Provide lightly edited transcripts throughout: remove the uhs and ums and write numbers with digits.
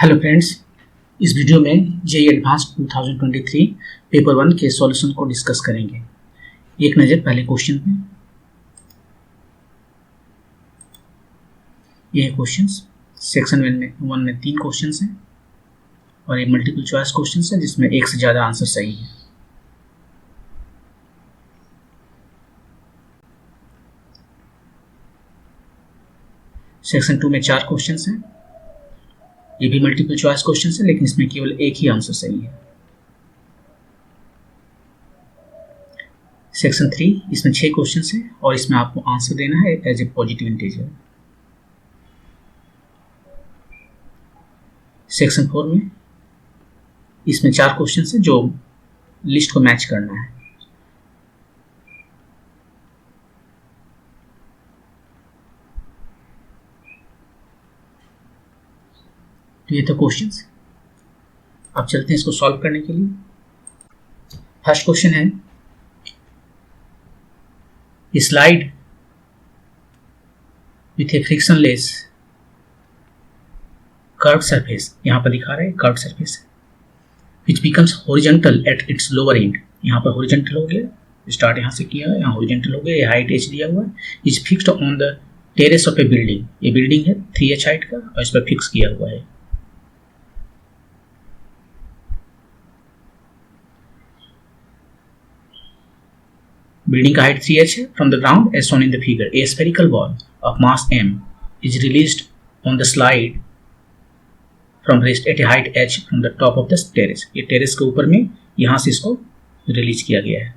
Hello friends, इस video में JEE advanced 2023 paper 1 के सॉल्यूशन को डिस्कस करेंगे। एक नज़र पहले क्वेश्चन पे। ये है क्वेश्चंस। सेक्शन 1 में 3 क्वेश्चंस हैं और ये मल्टीपल चॉइस क्वेश्चंस है जिसमें एक से ज़्यादा आंसर सही है। सेक्शन 2 में 4 क्वेश्चंस हैं। ये भी मल्टीपल चॉइस क्वेश्चंस है लेकिन इसमें केवल एक ही आंसर सही है। सेक्शन 3 इसमें 6 क्वेश्चंस हैं और इसमें आपको आंसर देना है as a positive integer. Section 4 में इसमें 4 क्वेश्चंस हैं जो लिस्ट को मैच करना है। तो ये तो क्वेश्चंस। अब चलते हैं इसको सॉल्व करने के लिए। फर्स्ट क्वेश्चन है, slide with A frictionless curve surface, यहां पर दिखा रहे हैं curve surface, which becomes horizontal at its lower and. यहां पर हॉरिजॉन्टल हो गया, स्टार्ट यहां से किया, यहां हॉरिजॉन्टल हो गया, ये हाइट h दिया हुआ है, is fixed on the terrace of A building. ये बिल्डिंग है 3h हाइट का और इस पर फिक्स किया हुआ है। बिल्डिंग का हाइट 3h है from the ground as shown in the figure. A spherical ball of mass m is released on the slide from rest at a height h from the top of the terrace. ये terrace के ऊपर में यहां से इसको release किया गया है।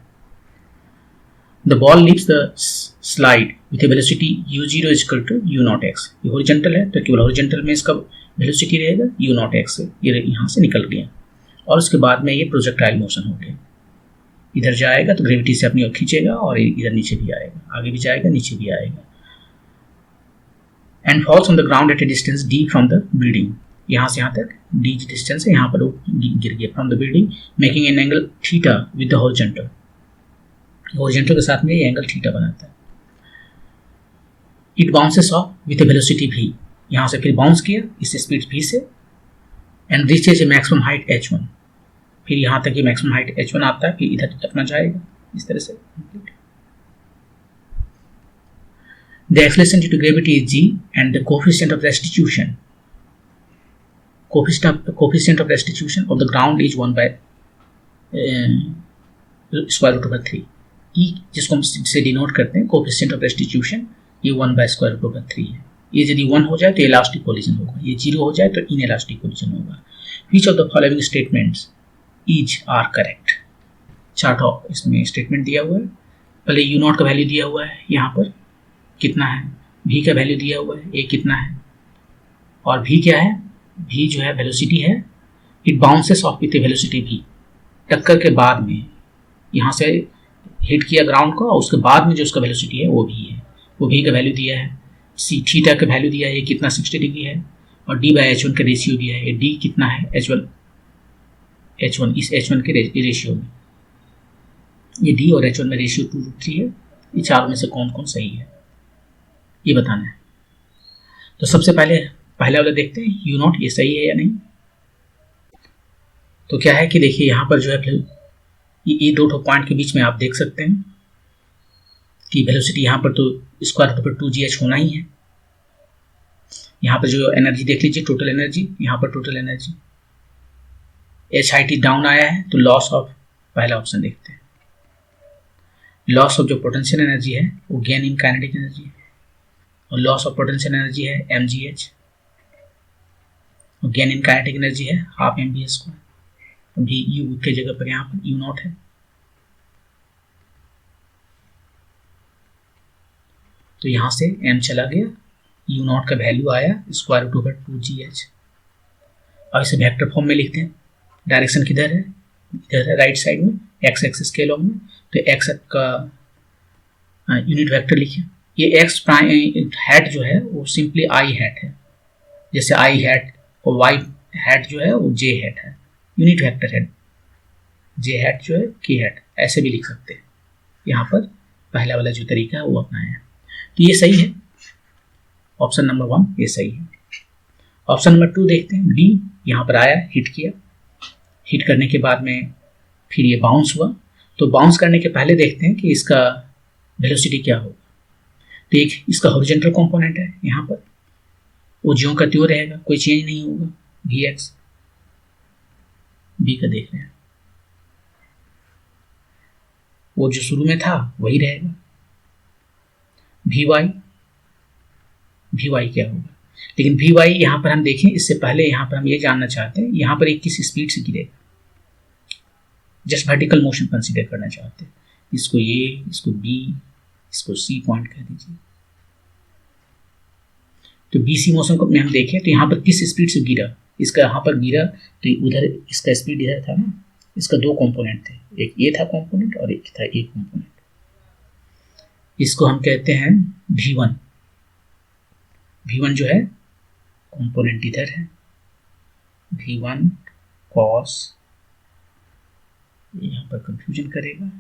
The ball leaves the slide with a velocity u0 equal to u0x। ये हॉरिजॉन्टल है तो केवल हॉरिजॉन्टल में इसका वेलोसिटी रहेगा u0x से, ये यहां से निकल गया और उसके बाद में ये प्रोजेक्टाइल मोशन हो गया। इधर जाएगा तो ग्रेविटी से अपनी ओर खींचेगा और इधर नीचे भी आएगा, आगे भी जाएगा, नीचे भी आएगा। And falls on the ground eight a distance d from the building. यहाँ से यहाँ तक d डिस्टेंस है, यहाँ पर वो गिर गया from the building, making an angle theta with the horizontal. Horizontal के साथ में ये एंगल थीटा बनाता है। It bounces of with A velocity v। यहाँ से फिर बाउंस किया इस स्पीड v से and reaches A maximum height h1। फिर यहाँ तक ये मैक्सिमम हाइट h1 आता है, फिर इधर अपना जाएगा इस तरह से। The acceleration due to gravity is g and the coefficient of restitution. Coefficient of restitution of the ground is 1 by square root over 3. E जिसको हम से डिनोट करते हैं coefficient of restitution, ये 1 by square root over 3 है। ये यदि 1 हो जाए तो इलास्टिक कोलिजन होगा, ये 0 हो जाए तो इनइलास्टिक कोलिजन होगा। Which of the following statements is are correct? Chart of इसमें स्टेटमेंट दिया हुआ है। पहले u0 का वैल्यू दिया हुआ है, यहाँ पर कितना है, v का वैल्यू दिया हुआ है, a कितना है, और v क्या है, v जो है वेलोसिटी है। It bounces of with a velocity v। टक्कर के बाद में यहाँ से हिट किया ग्राउंड को और उसके बाद में जो उसका वेलोसिटी है वो v है, वो v का वैल्यू दिया है। c थीटा का वैल्यू दिया है, ये कितना 60 डिग्री है, और d बाई h1 का रेशियो दिया है। ये d कितना है, h1 इस h1 के रेशियो में, ये d और h1 में रेशियो 2:3 है। ये चारों में से कौन कौन सही है ये बताना है। तो सबसे पहले पहला वाला देखते हैं u0 ये सही है या नहीं। तो क्या है कि देखिए यहाँ पर जो है ये दो पॉइंट के बीच में आप देख सकते हैं कि वेलोसिटी यहाँ पर तो स्क्वायर रूट पर 2gh होना ही है। यहाँ पर जो एनर्जी देख लीजिए, टोटल एनर्जी, यहाँ पर total energy h height down आया है तो लॉस ऑफ, पहला ऑप्शन देखते हैं। लॉस ऑफ जो पोटेंशियल एनर्जी है वो गेन इन काइनेटिक एनर्जी है, और लॉस ऑफ पोटेंशियल एनर्जी है mgh, और गेन इन काइनेटिक एनर्जी है हाफ mv²। अभी u के जगह पर यहाँ पर u0 है, तो यहाँ से m चला गया, u0 का वैल्यू आया स्क्वायर रूट ओवर 2gh। और इसे वेक्टर फॉर्म में लिखते हैं। डायरेक्शन किधर है, इधर है राइट साइड में, x एक्सिस के लॉन्ग में, तो x का यूनिट वेक्टर लिखिए। ये x प्राइम हैट जो है वो सिंपली i हैट है, जैसे i हैट, और y हैट जो है वो j हैट है, यूनिट वेक्टर है। j हैट जो है k हैट, ऐसे भी लिख सकते हैं। यहाँ पर पहला वाला जो तरीका है वो अपनाया है, तो ये सही है। ऑप्शन नंबर 1 ये सही है। ऑप्शन नंबर 2 देखते हैं, b यहाँ पर आया, हिट किया, हिट करने के बाद में फिर ये बाउंस हुआ। तो बाउंस करने के पहले देखते हैं कि इसका वेलोसिटी क्या होगा। तो एक इसका हॉरिजॉन्टल कंपोनेंट है, यहाँ पर वो ज्यों का त्यों रहेगा, कोई चेंज नहीं होगा। वी एक्स बी का देख रहे हैं, वो जो शुरू में था वही रहेगा। वी वाई क्या होगा, लेकिन वी वाई यहाँ पर हम देखें इससे पहले यहाँ पर हम ये जानना चाहते हैं यहाँ पर एक किस स्पीड से गिरेगा। जस्ट वर्टिकल मोशन कंसीडर करना चाहते हैं। इसको ए, इसको बी, इसको सी पॉइंट कह दीजिए। तो बीसी मोशन को में हम देखें तो यहाँ पर किस स्पीड से गिरा, इसका यहाँ पर गिरा तो उधर इसका स्पीड इधर था ना। इसका दो कंपोनेंट थे, एक ये था कंपोनेंट और एक था ए कंपोनेंट। इसको हम कहते हैं V1। V1 जो है कंपोनेंट इधर है, V1 कॉस, यहाँ पर कंफ्यूजन करेगा।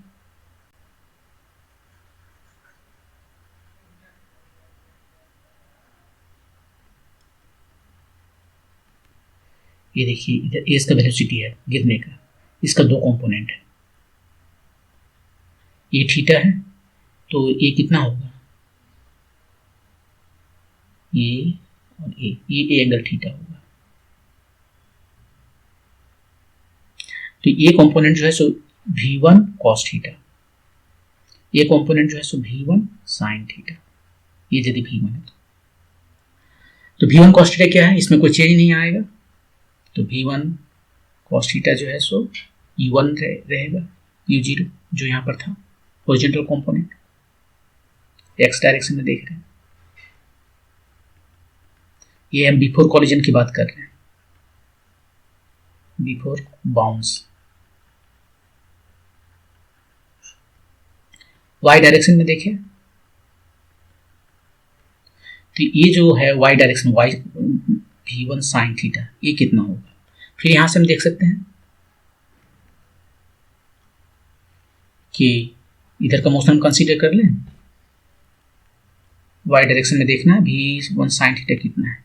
ये देखिए इधर ए इसका वेलोसिटी है गिरने का, इसका दो कंपोनेंट है, ये थीटा है तो ये कितना होगा, ये और ये एंगल थीटा होगा। तो ये कंपोनेंट जो है सो V1 cos थीटा, ये कंपोनेंट जो है सो V1 sin थीटा। ये यदि V1 है तो V1 cos थीटा क्या है, इसमें कोई चेंज नहीं आएगा। तो V1 cos थीटा जो है सो U1 रहेगा, U0 जो यहाँ पर था हॉरिजॉन्टल कंपोनेंट, एक्स डायरेक्शन में देख रहे हैं। ये हम बिफोर कॉलिजन की बात कर रहे हैं, बिफोर बाउंस। वाई डायरेक्शन में देखें तो ये जो है Y direction, Y V1 sin theta, ये कितना होगा। फिर यहां से हम देख सकते हैं कि इधर का मोशन कंसीडर कर लें, वाई डायरेक्शन में देखना है V1 sin थीटा कितना है।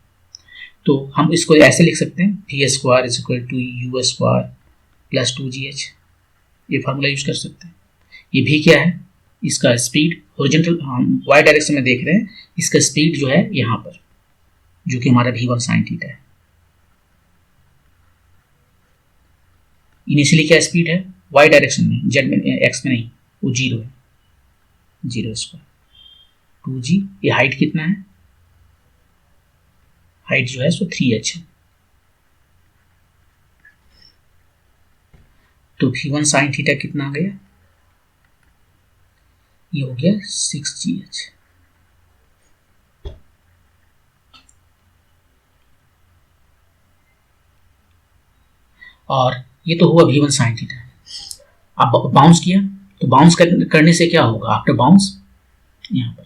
तो हम इसको ऐसे लिख सकते हैं V² is equal to U² plus 2GH, ये फार्मूला यूज कर सकते हैं। ये भी क्या है, इसका स्पीड हॉरिजॉन्टल, हम वाई डायरेक्शन में देख रहे हैं, इसका स्पीड जो है यहाँ पर जो कि हमारा V1 sin थीटा है। इनिशियली क्या स्पीड है वाई डायरेक्शन में, जेड में, एक्स में नहीं, वो 0 है, 0² 2G। ये हाइट कितना है, हाइट जो है सो 3H है। तो V1 sin थीटा कितना आ गया, ये हो गया 6GH। और ये तो हुआ V1 sin थीटा। अब बाउंस किया तो बाउंस करने से क्या होगा, आफ्टर बाउंस यहाँ पर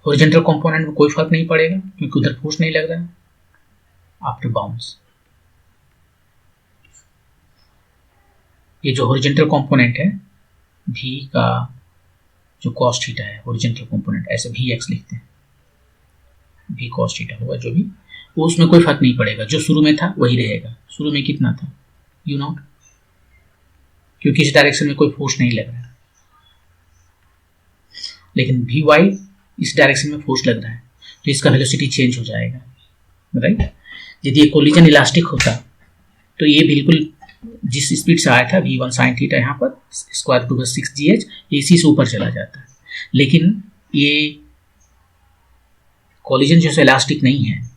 हॉरिजॉन्टल कंपोनेंट में कोई फर्क नहीं पड़ेगा क्योंकि उधर फोर्स नहीं लग रहा है। आफ्टर बाउंस ये जो हॉरिजॉन्टल कंपोनेंट है V का जो cos थीटा है, हॉरिजॉन्टल कंपोनेंट ऐसे Vx लिखते हैं, V cos थीटा होगा जो भी, वो उसमें कोई फर्क नहीं पड़ेगा, जो शुरू में था वही रहेगा। शुरू में कितना था U0, क्योंकि इस डायरेक्शन में कोई फोर्स नहीं लग रहा है, लेकिन Vy इस डायरेक्शन में फोर्स लग रहा है तो इसका वेलोसिटी चेंज हो जाएगा, राइट। यदि ये कोलिजन इलास्टिक होता तो ये बिल्कुल जिस स्पीड से आया था V1 sin थीटा यहाँ पर स्क्वायर रूट 6GH इसी से ऊपर चला जाता है, लेकिन ये कोलिजन जो है इलास्टिक नहीं है,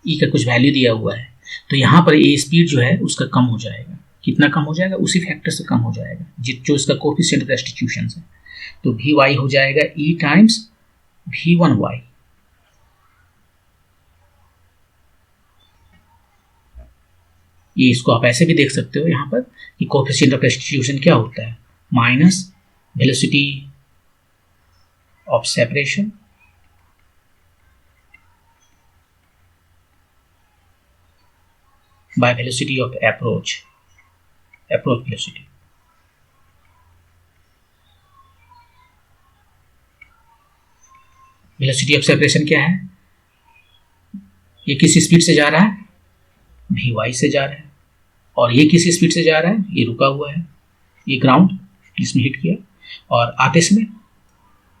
ई का कुछ वैल्यू दिया हुआ है, तो यहाँ पर ये स्पीड जो है उसका कम हो जाएगा। कितना कम हो जाएगा, उसी फैक्टर से कम हो जाएगा जो इसका कोफिशिएंट ऑफ रेस्टिट्यूशन है। तो Vy हो जाएगा E टाइम्स V1y। ये इसको आप ऐसे भी देख सकते हो यहाँ पर कि कोफिशिएंट ऑफ रेस्टिट्यूशन क्या होता है, minus velocity of separation by velocity of approach velocity। Velocity of separation क्या है, ये किस स्पीड से जा रहा है, वी वाई से जा रहा है, और ये किस स्पीड से जा रहा है, ये रुका हुआ है, ये ग्राउंड जिसमें हिट किया, और आते समय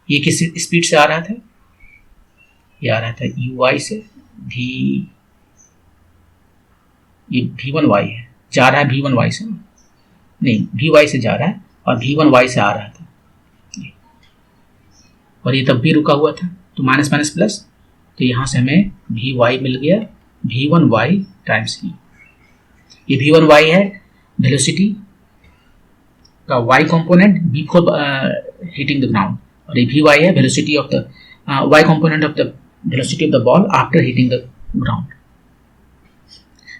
ये किस स्पीड से आ रहा था, ये आ रहा था यू वाई से, भी ये वी वन वाई है, जा रहा है वी वन वाई से, नहीं वी वाई से जा रहा है और वी वन वाई से आ रहा था, और ये तब भी रुका हुआ था, तो माइनस माइनस प्लस, तो यहाँ से हमें वी वाई मिल गया V one Y times E. ये वी वन वाई है वेलोसिटी का Y component before hitting the ground, और ये वी वाई है velocity of the Y component of the velocity of the ball after hitting the ground.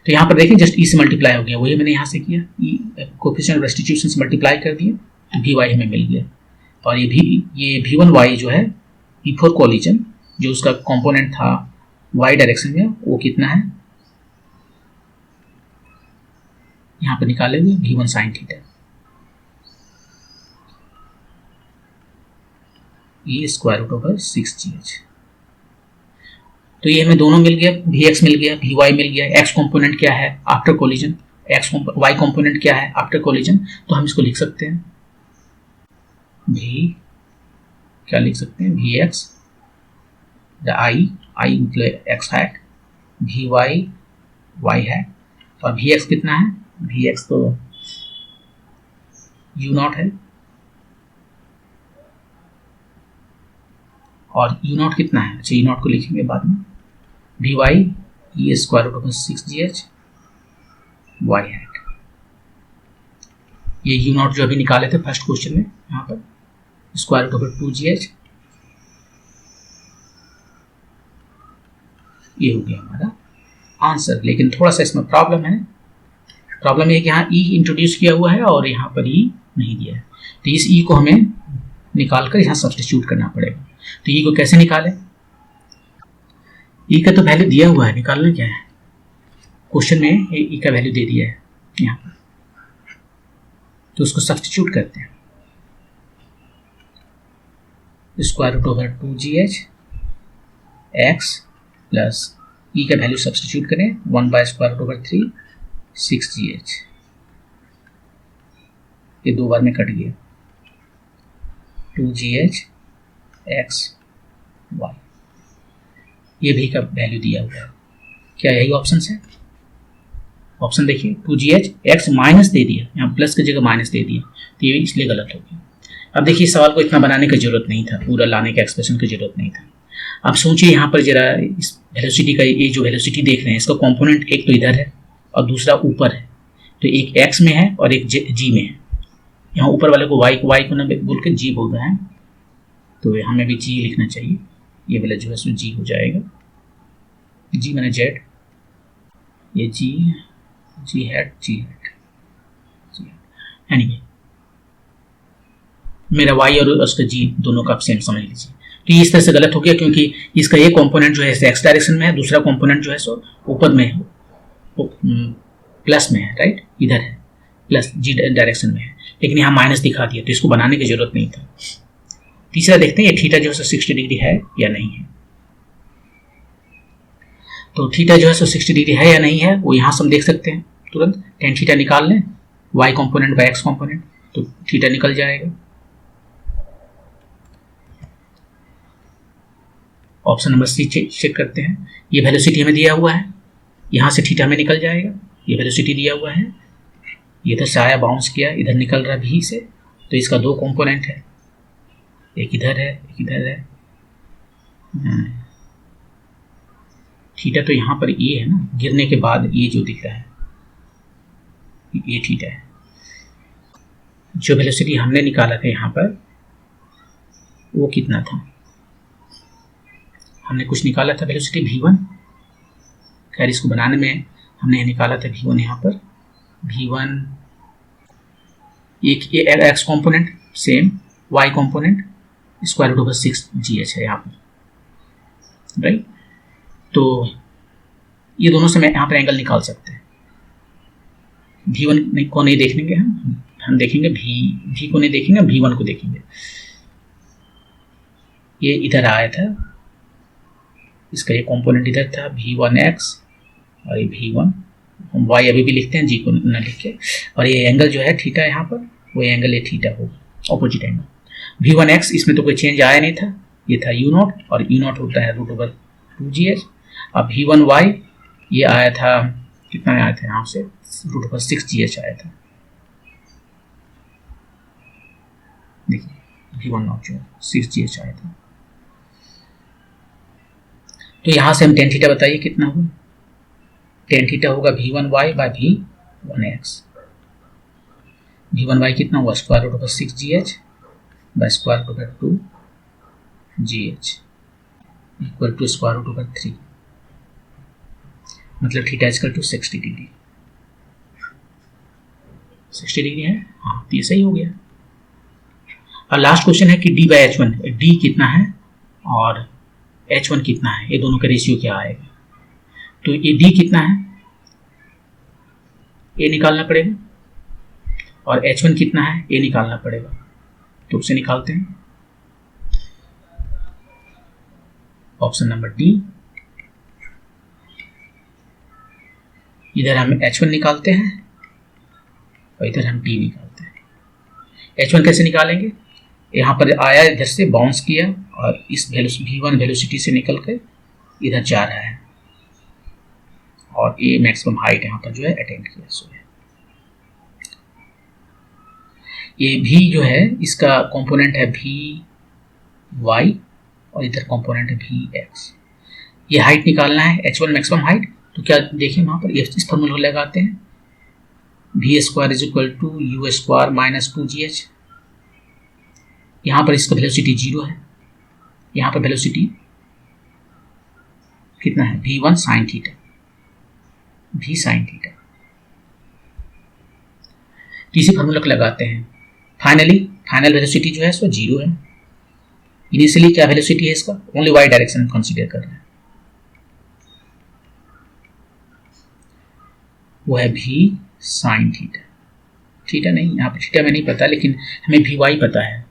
तो यहाँ पर देखिए जस्ट ई से मल्टीप्लाई हो गया, वही मैंने यहाँ से किया, ई कोएफिशिएंट ऑफ रेस्टिट्यूशन से मल्टीप्लाई कर दिए तो वी वाई हमें मिल गया। और ये वी वन वाई जो है बिफोर कोलिजन, जो उसका कंपोनेंट था वाई डायरेक्शन में, वो कितना है यहाँ पर निकाले हुए वी वन साइन थीटा, ये स्क्वायर रूट ओवर 6gh। तो ये हमें दोनों मिल गया, वी एक्स मिल गया, वी वाई मिल गया, एक्स कंपोनेंट क्या है आफ्टर कोलिजन, वाई कंपोनेंट क्या है आफ्टर कोलिजन, तो हम इसको लिख सकते हैं वी, क्या लिख सकते हैं, वी एक्स द आई मतलब X hat, V Y Y hat, और वी एक्स कितना है, वी एक्स तो यू नॉट है, और यू नॉट कितना है, अच्छा यू नॉट को लिखेंगे बाद में, वी वाई ये square root of 6gh Y hat, ये यू नॉट जो अभी निकाले थे फर्स्ट क्वेश्चन में, यहाँ पर स्क्वायर रूट ऑफ 2gh, ये हो गया हमारा आंसर। लेकिन थोड़ा सा इसमें प्रॉब्लम है, प्रॉब्लम ये कि यहाँ ई इंट्रोड्यूस किया हुआ है और यहाँ पर ई नहीं दिया है, तो इस ई को हमें निकाल कर यहाँ सब्स्टिट्यूट करना पड़ेगा। तो ई को कैसे निकालें, ई का तो वैल्यू दिया हुआ है, निकालना क्या है, क्वेश्चन में ई का वैल्यू दे दिया है यहाँ पर, तो उसको सब्स्टिट्यूट करते हैं, square root over 2gh x plus e का वैल्यू सब्स्टिट्यूट करें 1 by square root over 3 6gh, ये दो बार में कट गया, 2gh एक्स वाई, ये भी का वैल्यू दिया हुआ है, क्या यही ऑप्शन है, ऑप्शन देखिए 2gh एक्स माइनस दे दिया, यहाँ प्लस की जगह माइनस दे दिया, तो ये इसलिए गलत हो गया। अब देखिए सवाल को इतना बनाने की जरूरत नहीं था, पूरा लाने का एक्सप्रेशन की जरूरत नहीं था। अब सोचिए यहाँ पर जरा इस वेलोसिटी का, ये जो वेलोसिटी देख रहे हैं इसका कंपोनेंट एक तो इधर है और दूसरा ऊपर है, तो एक एक्स में है और एक जी में है, यहाँ ऊपर वाले को वाई को ना बोल के जी बोल रहे हैं, तो हमें भी जी लिखना चाहिए, ये वाला जो है सो जी हो जाएगा, जी मैंने जेड, ये जी हैट एनीवे, मेरा वाई और उसका जी दोनों का आप सेम समझ लीजिए। तो ये इस तरह से गलत हो गया क्योंकि इसका एक कंपोनेंट जो है एक्स डायरेक्शन में है, दूसरा कंपोनेंट जो है सो ऊपर में है, प्लस में है, राइट, इधर है प्लस जी डायरेक्शन में है, लेकिन यहाँ माइनस दिखा दिया, तो इसको बनाने की जरूरत नहीं था। तीसरा देखते हैं ये थीटा जो है 60 डिग्री है या नहीं है, तो थीटा जो है 60 डिग्री है या नहीं है वो यहाँ से हम देख सकते हैं तुरंत, टेन थीटा निकाल लें, Y component by X component, तो थीटा निकल जाएगा। ऑप्शन नंबर सी चेक करते हैं, ये वेलोसिटी हमें दिया हुआ है, यहाँ से थीटा हमें निकल जाएगा, ये वेलोसिटी दिया हुआ है, ये इधर से आया बाउंस किया, इधर निकल रहा भी से, तो इसका दो कंपोनेंट है, एक इधर है एक इधर है, थीटा तो यहाँ पर ये है ना, गिरने के बाद ये जो दिख रहा है ये थीटा है। जो वेलोसिटी हमने निकाला था यहाँ पर वो कितना था, हमने कुछ निकाला था वेलोसिटी v1, खैर इसको बनाने में हमने निकाला था v1, यहाँ पर v1 एक X component same, y component square root over 6gh है यहाँ पर, राइट। तो ये दोनों से मैं यहाँ पर एंगल निकाल सकते हैं, v1 को नहीं देखेंगे हम देखेंगे v को नहीं देखेंगे, v1 को देखेंगे। ये इधर आया था, इसका ये कंपोनेंट इधर था v1x और ये v1, हम y अभी भी लिखते हैं, g को न लिख के, और ये एंगल जो है थीटा यहाँ पर, वो एंगल ये थीटा होगा, ऑपोजिट एंगल। v1x इसमें तो कोई चेंज आया नहीं था, ये था u0, और u0 होता है √2gh। अब v1y ये आया था, कितना आया था यहाँ से, √6gh आया था। देखिए v1 जो 6gh आया था। तो यहाँ से हम tan थीटा बताइए कितना होगा। tan थीटा होगा v1y बाय v1x। v1y कितना हुआ, √6gh bye √2gh equal to √3, मतलब theta equal to 60 degree. 60 degree है, हाँ, तो ये सही हो गया। और लास्ट क्वेश्चन है कि d बाय h1, d कितना है और h1 कितना है, ये दोनों का रेशियो क्या आएगा। तो ये d कितना है ये निकालना पड़ेगा, और h1 कितना है ये निकालना पड़ेगा। तो उसे निकालते हैं, ऑप्शन नंबर डी। इधर हम h1 निकालते हैं और इधर हम d निकालते हैं। h1 कैसे निकालेंगे, यहाँ पर आया, इधर से बाउंस किया और इस v1 वेलोसिटी से निकल कर इधर जा रहा है, और ये मैक्सिमम हाइट यहाँ पर जो है अटेंड किया। सो है ये v जो है इसका कंपोनेंट है vy और इधर कंपोनेंट है vx। ये हाइट निकालना है, h1 मैक्सिमम हाइट। तो क्या देखिए वहाँ पर इस फॉर्मूला लगाते हैं, v square is equal to u square minus 2gh। यहाँ पर इसका वेलोसिटी 0 है, यहाँ पर वेलोसिटी कितना है, v1 sine theta, v sine theta. इसी फॉर्मूला को लगाते हैं। फाइनल वेलोसिटी जो है सो 0 है। इनिशियली क्या वेलोसिटी है इसका, ओनली y डायरेक्शन में कंसीडर कर रहे हैं, वो है v साइन थीटा। थीटा नहीं, यहाँ पर थीटा में नहीं पता, लेकिन हमें vy पता है।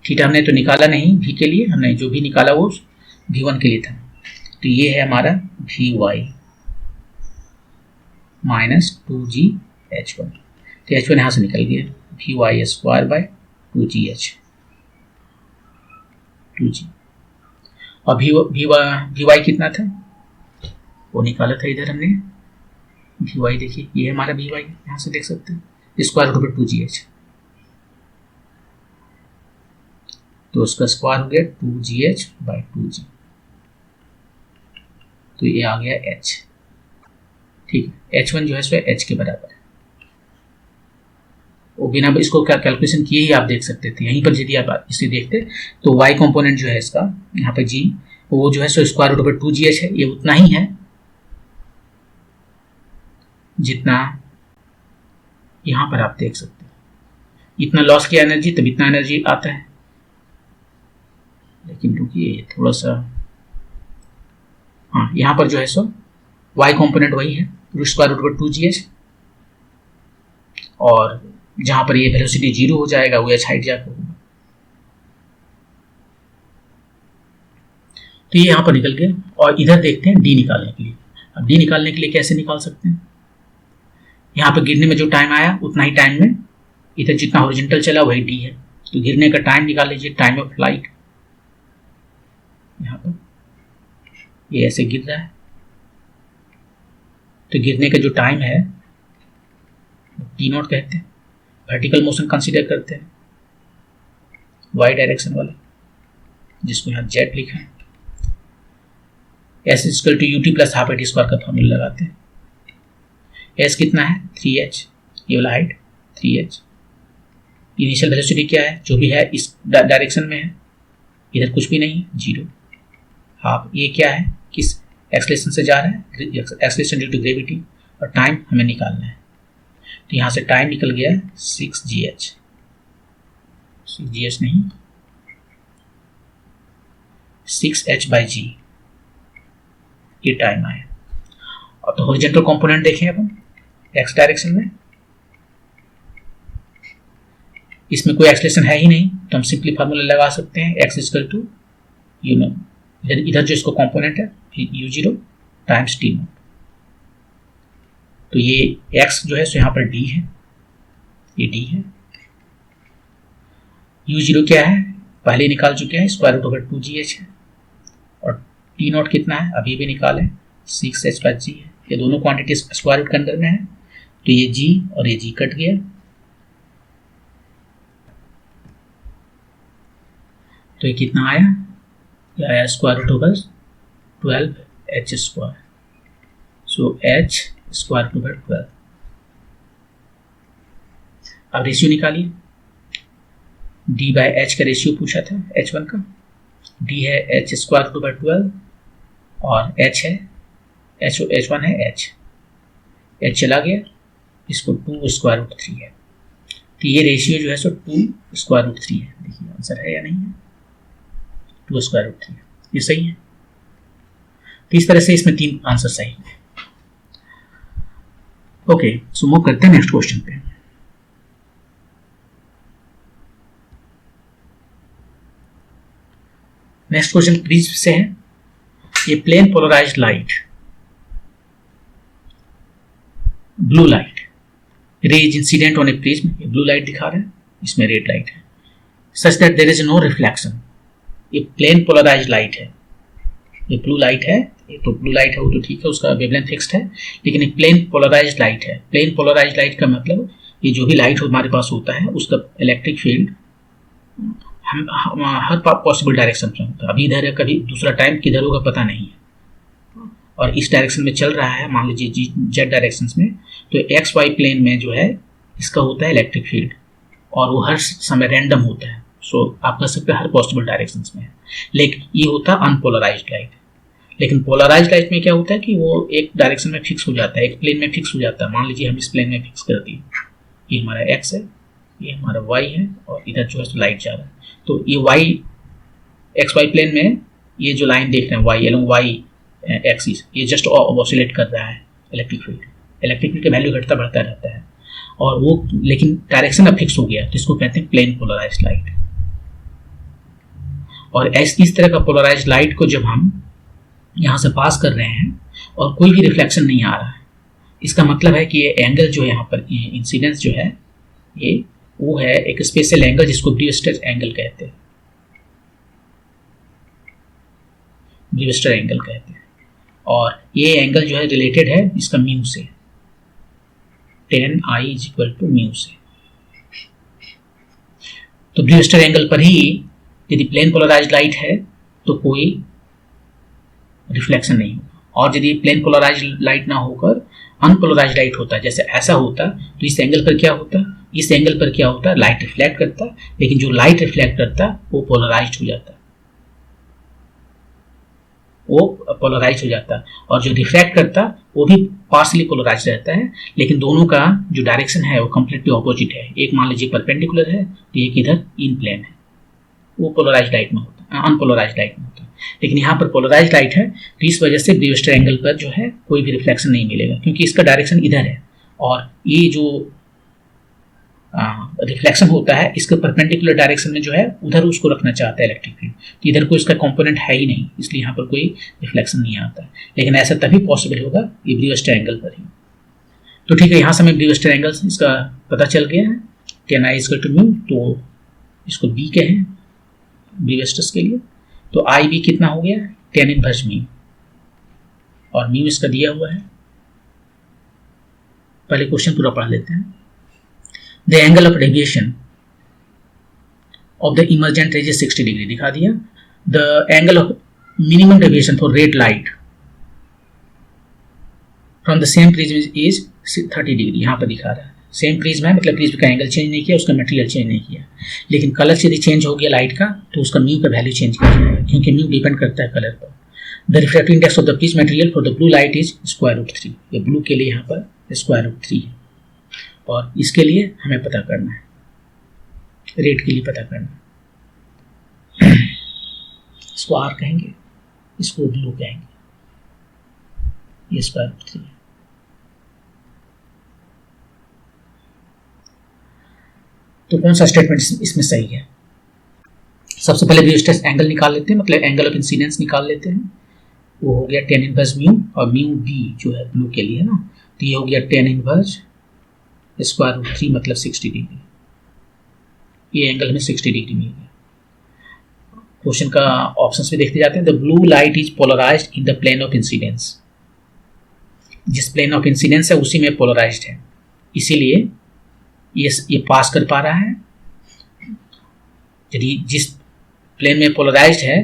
थीटा हमने तो निकाला नहीं v के लिए, हमने जो भी निकाला वो v1 के लिए था। तो ये है हमारा vy माइनस 2gh1। तो h1 यहाँ से निकल गया, vy square by 2gh 2g। और vy कितना था वो निकाला था इधर हमने, vy देखिए ये हमारा vy यहाँ से देख सकते हैं, स्क्वायर रूट 2gh, तो उसका स्क्वायर हो गया 2gh बाई 2g। तो ये आ गया h, ठीक है। h1 जो है सो h के बराबर है। वो बिना इसको क्या कैलकुलेशन किए ही आप देख सकते थे। यहीं पर यदि आप इसे देखते तो y कंपोनेंट जो है इसका यहाँ पे g, वो जो है सो स्क्वायर रूट 2gh है, ये उतना ही है जितना यहाँ पर आप देख सकते हैं। इतना लॉस किया एनर्जी तब इतना एनर्जी आता है, लेकिन क्योंकि ये थोड़ा सा, हाँ, यहाँ पर जो है सो y कंपोनेंट वही है स्क्वायर रूट 2gh, और जहां पर ये वेलोसिटी 0 हो जाएगा वो h हाइट जाकर होगा। तो ये यहाँ पर निकल गया। और इधर देखते हैं d निकालने के लिए। अब d निकालने के लिए कैसे निकाल सकते हैं, यहाँ पर गिरने में जो टाइम आया उतना ही टाइम में इधर जितना हॉरिजॉन्टल चला वही d है। तो गिरने का टाइम निकाल लीजिए, टाइम ऑफ फ्लाइट। यहाँ पर ये ऐसे गिर रहा है, तो गिरने का जो टाइम है t0 कहते हैं। वर्टिकल मोशन कंसीडर करते हैं, y डायरेक्शन वाला, जिसको यहाँ z लिखा है। s equal to ut plus half h square का फॉर्मूला लगाते हैं। s कितना है 3h, ये वाला हाइट 3h। इनिशियल वेलोसिटी क्या है, जो भी है इस डायरेक्शन में है, इधर कुछ भी नहीं है 0। हाफ ये क्या है, किस एक्सलेशन से जा रहा है, एक्सलेशन ड्यू टू ग्रेविटी, और टाइम हमें निकालना है। तो यहाँ से टाइम निकल गया 6gh, 6gh नहीं 6h बाई g, ये टाइम आया। और तो हॉरिजॉन्टल कंपोनेंट देखें अब हम x डायरेक्शन में, इसमें कोई एक्सलेशन है ही नहीं, तो हम सिंपली फार्मूला लगा सकते हैं x इक्वल टू इधर जो इसको कंपोनेंट है u0 टाइम्स t0। तो ये x जो है सो यहाँ पर d है, ये d है। u0 क्या है, पहले निकाल चुके हैं, स्क्वायर रूट ओवर 2gh है। और t नॉट कितना है, अभी भी निकालें, 6h/g है। ये दोनों क्वांटिटी स्क्वायर रूट के अंदर में है, तो ये g और ये g कट गया, तो ये कितना आया, ये आया स्क्वायर रूट ओवर 12h²। सो h स्क्वायर रूट ओवर 12। अब रेशियो निकालिए, d/h का रेशियो पूछा था h1 का, d है h स्क्वायर रूट ओवर 12 और h है h1 है h चला गया, इसको 2 स्क्वायर रूट 3 है। तो ये रेशियो जो है सो 2 स्क्वायर रूट 3 है। देखिए आंसर है या नहीं है, 2 स्क्वायर रूट 3, ये सही है। तो इस तरह से इसमें 3 आंसर सही है। ओके, सो मूव करते हैं नेक्स्ट क्वेश्चन पे। नेक्स्ट क्वेश्चन प्रिज्म से है। ये plane polarised light, blue light, rays incident on a prism, ये ब्लू लाइट दिखा रहा है, इसमें रेड लाइट है, such that there is no reflection. ये प्लेन पोलराइज्ड लाइट है, ये ब्लू लाइट है, ये तो ब्लू लाइट है वो तो ठीक है, उसका वेवलेंथ फिक्स्ड है, लेकिन ये प्लेन पोलराइज्ड लाइट है। प्लेन पोलराइज्ड लाइट का मतलब ये जो भी लाइट हमारे पास होता है उसका इलेक्ट्रिक फील्ड हम हर पॉसिबल डायरेक्शन में होता है। अभी इधर है, कभी दूसरा टाइम किधर होगा पता नहीं है, और इस डायरेक्शन में चल रहा है, मान लीजिए जेड डायरेक्शन में, तो एक्स वाई प्लेन में जो है इसका होता है इलेक्ट्रिक फील्ड, और वो हर समय रैंडम होता है। सो आप कह सकते हैं हर पॉसिबल डायरेक्शन में है, लेकिन ये होता है अनपोलराइज्ड लाइट। लेकिन पोलराइज्ड लाइट में क्या होता है कि वो एक डायरेक्शन में फिक्स हो जाता है, एक प्लेन में फिक्स हो जाता है। मान लीजिए हम इस प्लेन में फिक्स कर दिए, ये हमारा एक्स है, ये हमारा वाई है, और इधर जो है लाइट जा रहा है, तो ये वाई एक्स वाई प्लेन में ये जो लाइन देख रहे हैं वाई एलोंग वाई एक्सिस, ये जस्ट ऑसिलेट कर रहा है इलेक्ट्रिक फील्ड। इलेक्ट्रिक फील्ड का वैल्यू घटता बढ़ता रहता है, और वो लेकिन डायरेक्शन अब फिक्स हो गया, तो इसको कहते हैं प्लेन पोलराइज्ड लाइट। और इस तरह का पोलराइज्ड लाइट को जब हम यहाँ से पास कर रहे हैं और कोई भी रिफ्लेक्शन नहीं आ रहा है, इसका मतलब है कि ये एंगल जो है यहाँ पर इंसिडेंस जो है ये वो है एक स्पेशल एंगल जिसको ब्रीवस्टर एंगल कहते हैं, ब्रीवस्टर एंगल कहते हैं। और ये एंगल जो है रिलेटेड है इसका म्यू से, tan I = म्यू से। तो ब्रीवस्टर एंगल पर ही यदि प्लेन पोलराइज्ड लाइट है तो कोई रिफ्लेक्शन नहीं होगा, और यदि प्लेन पोलराइज्ड लाइट ना होकर अनपोलराइज्ड लाइट होता है, जैसे ऐसा होता, तो इस एंगल पर क्या होता, इस एंगल पर क्या होता है, लाइट रिफ्लेक्ट करता, लेकिन जो लाइट रिफ्लेक्ट करता वो पोलराइज्ड हो जाता, वो पोलराइज हो जाता, और जो रिफ्लेक्ट करता वो भी पार्शली पोलराइज रहता है, लेकिन दोनों का जो डायरेक्शन है वो कंप्लीटली ऑपोजिट है। एक मान लीजिए परपेंडिकुलर है, तो एक इधर इन प्लेन है, वो पोलराइज्ड लाइट में होता है, अनपोलराइज्ड लाइट में होता है। लेकिन यहाँ पर पोलराइज्ड लाइट है, तो इस वजह से ब्रीवस्टर एंगल पर जो है कोई भी रिफ्लेक्शन नहीं मिलेगा, क्योंकि इसका डायरेक्शन इधर है, और ये जो रिफ्लेक्शन होता है इसके परपेंडिकुलर डायरेक्शन में जो है उधर उसको रखना चाहता है इलेक्ट्रिक फील्ड, तो इधर कोई इसका कंपोनेंट है ही नहीं, इसलिए यहाँ पर कोई रिफ्लेक्शन नहीं आता है। लेकिन ऐसा तभी पॉसिबल होगा ये ब्रीवस्टर एंगल पर ही। तो ठीक है, यहाँ से हमें ब्रीवस्टर एंगल इसका पता चल गया है, tan I = म्यू, तो इसको बी कहें ब्रीवस्टर्स के लिए। तो आई बी कितना हो गया, tan 1 म्यू, और म्यू इसका दिया हुआ है। पहले क्वेश्चन पूरा पढ़ लेते हैं। The angle of deviation of the emergent rays 60 degree दिखा दिया। The angle of minimum deviation for red light from the same prism is 30 degree, यहाँ पर दिखा रहा है। सेम प्रिज्म है, मतलब प्रिज्म का एंगल चेंज नहीं किया, उसका मटेरियल चेंज नहीं किया, लेकिन कलर यदि चेंज हो गया लाइट का तो उसका म्यू का वैल्यू चेंज कर जाएगा, क्योंकि म्यू डिपेंड करता है कलर पर। The refractive index of the prism material for the blue light is √3। ये ब्लू के लिए यहाँ पर √3 है, और इसके लिए हमें पता करना है, रेड के लिए पता करना है। इसको R कहेंगे, इसको ब्लू कहेंगे, ये √3 है। तो कौन सा स्टेटमेंट इसमें सही है? सबसे पहले ब्रीवस्टर एंगल निकाल लेते हैं, मतलब एंगल ऑफ इंसिडेंस निकाल लेते हैं। वो हो गया tan 1 म्यू, और म्यू बी जो है ब्लू के लिए है ना, तो तो ये हो गया टेन इनवर्स स्क्वायर रूट 3 मतलब 60 डिग्री। ये एंगल हमें 60 डिग्री मिल गया। क्वेश्चन का ऑप्शंस में देखते जाते हैं। The blue light is polarised in the plane of incidence. जिस प्लेन ऑफ इंसिडेंस है उसी में पोलराइज्ड है, इसीलिए ये पास कर पा रहा है। यदि जिस प्लेन में पोलराइज्ड है,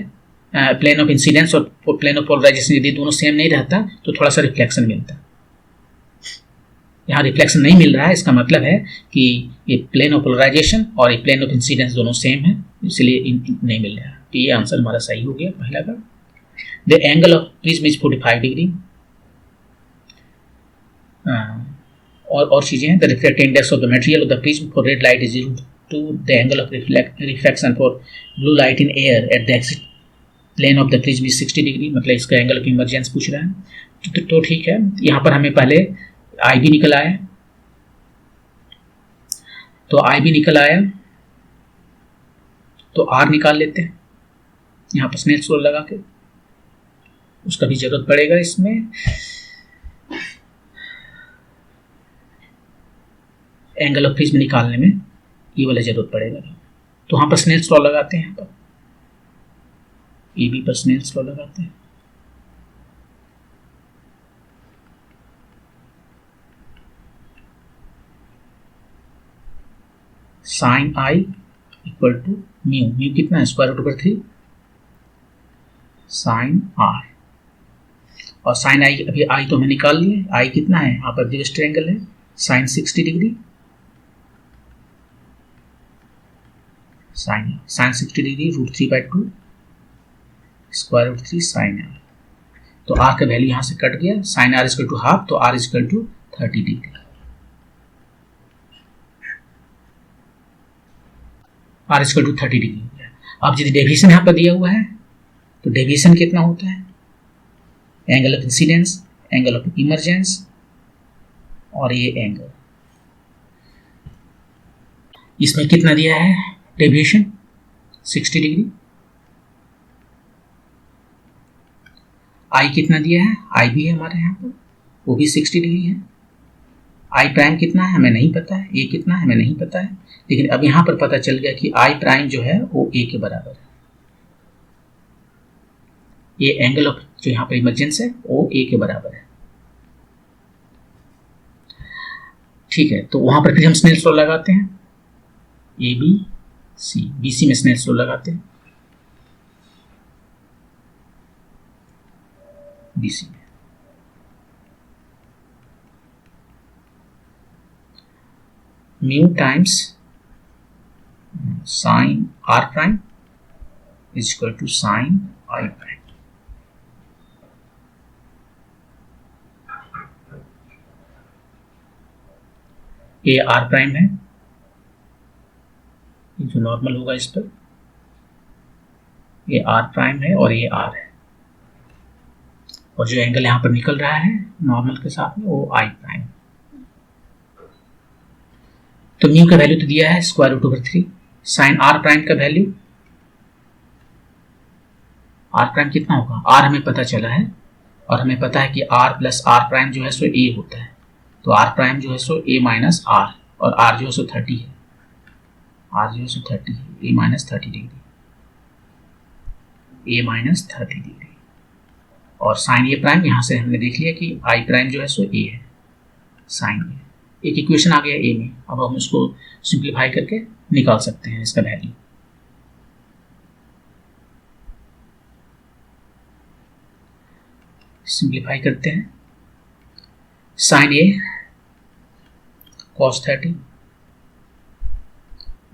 प्लेन ऑफ इंसिडेंस और प्लेन ऑफ पोलराइजेशन यदि दोनों सेम नहीं रहता तो थोड़ा सा रिफ्लेक्शन मिलता है। यहाँ रिफ्लेक्शन नहीं मिल रहा है, इसका मतलब है कि ये प्लेन ऑफ पोलराइजेशन और ये प्लेन ऑफ इंसिडेंस दोनों सेम है, इसलिए नहीं मिल रहा है। तो ये आंसर हमारा सही हो गया पहला का। The angle of prism is 45 degree. और चीजें हैं। The refractive index of the material of the prism for red light is 0.2। The angle of refraction for blue light in air at the exit plane of the prism is 60 degree. मतलब इसका angle of emergence पूछ रहा है। तो ठीक है, यहाँ पर हमें पहले आई भी निकल आया, तो आई भी निकल आया, तो आर निकाल लेते हैं यहाँ पर स्नेल्स लॉ लगा के। उसका भी जरूरत पड़ेगा इसमें। एंगल ऑफ प्रिज्म निकालने में ये वाला जरूरत पड़ेगा। तो वहां पर स्नेल्स लॉ लगाते हैं। यहाँ पर ए बी पर स्नेल्स लॉ लगाते हैं। Sine I equal to mu. Mu कितना है? Square root over 3 sine R. और साइन आई, अभी आई तो हमें निकाल लिए। आई कितना है? यहाँ पर दिस ट्रायंगल है sine 60 degree. Sine 60 degree root 3/2 square root 3 sine R. तो आर का वैल्यू यहां से कट गया। Sine R equal to half, तो R equal to 30 degree. R equal to 30 degree हो गया। अब यदि डेविएशन यहां पर दिया हुआ है तो डेविएशन कितना होता है? Angle of incidence, angle of emergence और ये एंगल, इसमें कितना दिया है डेविएशन? 60 डिग्री। आई कितना दिया है? आई भी है हमारे यहाँ पर, वो भी 60 डिग्री है। आई प्राइम कितना है हमें नहीं पता है, ए कितना है हमें नहीं पता है, लेकिन अब यहां पर पता चल गया कि आई प्राइम जो है वो ए के बराबर है। ये एंगल ऑफ जो यहां पर इमर्जेंस है वो ए के बराबर है। ठीक है, तो वहां पर फिर हम स्नेल्स लॉ लगाते हैं। A B C, B C में स्नेल्स लॉ लगाते हैं। बी सी में mu times sine R prime is equal to sine I prime. ये आर प्राइम है, ये जो नॉर्मल होगा इस पर, ये आर प्राइम है और ये आर है। और जो एंगल यहां पर निकल रहा है नॉर्मल के साथ में वो आई प्राइम। तो म्यू का वैल्यू तो दिया है square root over 3। Sine R prime का वैल्यू, आर प्राइम कितना होगा? आर हमें पता चला है और हमें पता है कि आर प्लस आर प्राइम जो है सो ए होता है। तो आर प्राइम जो है सो ए माइनस आर, और आर जो है सो 30 है। आर जो है सो 30 है, ए माइनस 30 डिग्री, ए माइनस 30 डिग्री। और साइन ए प्राइम यहां से हमने देख लिया कि आई प्राइम जो है सो ए है, साइन ए। एक इक्वेशन आ गया ए में। अब हम इसको सिंप्लीफाई करके निकाल सकते हैं इसका वैल्यू। सिंप्लीफाई करते हैं। Sign A cos 30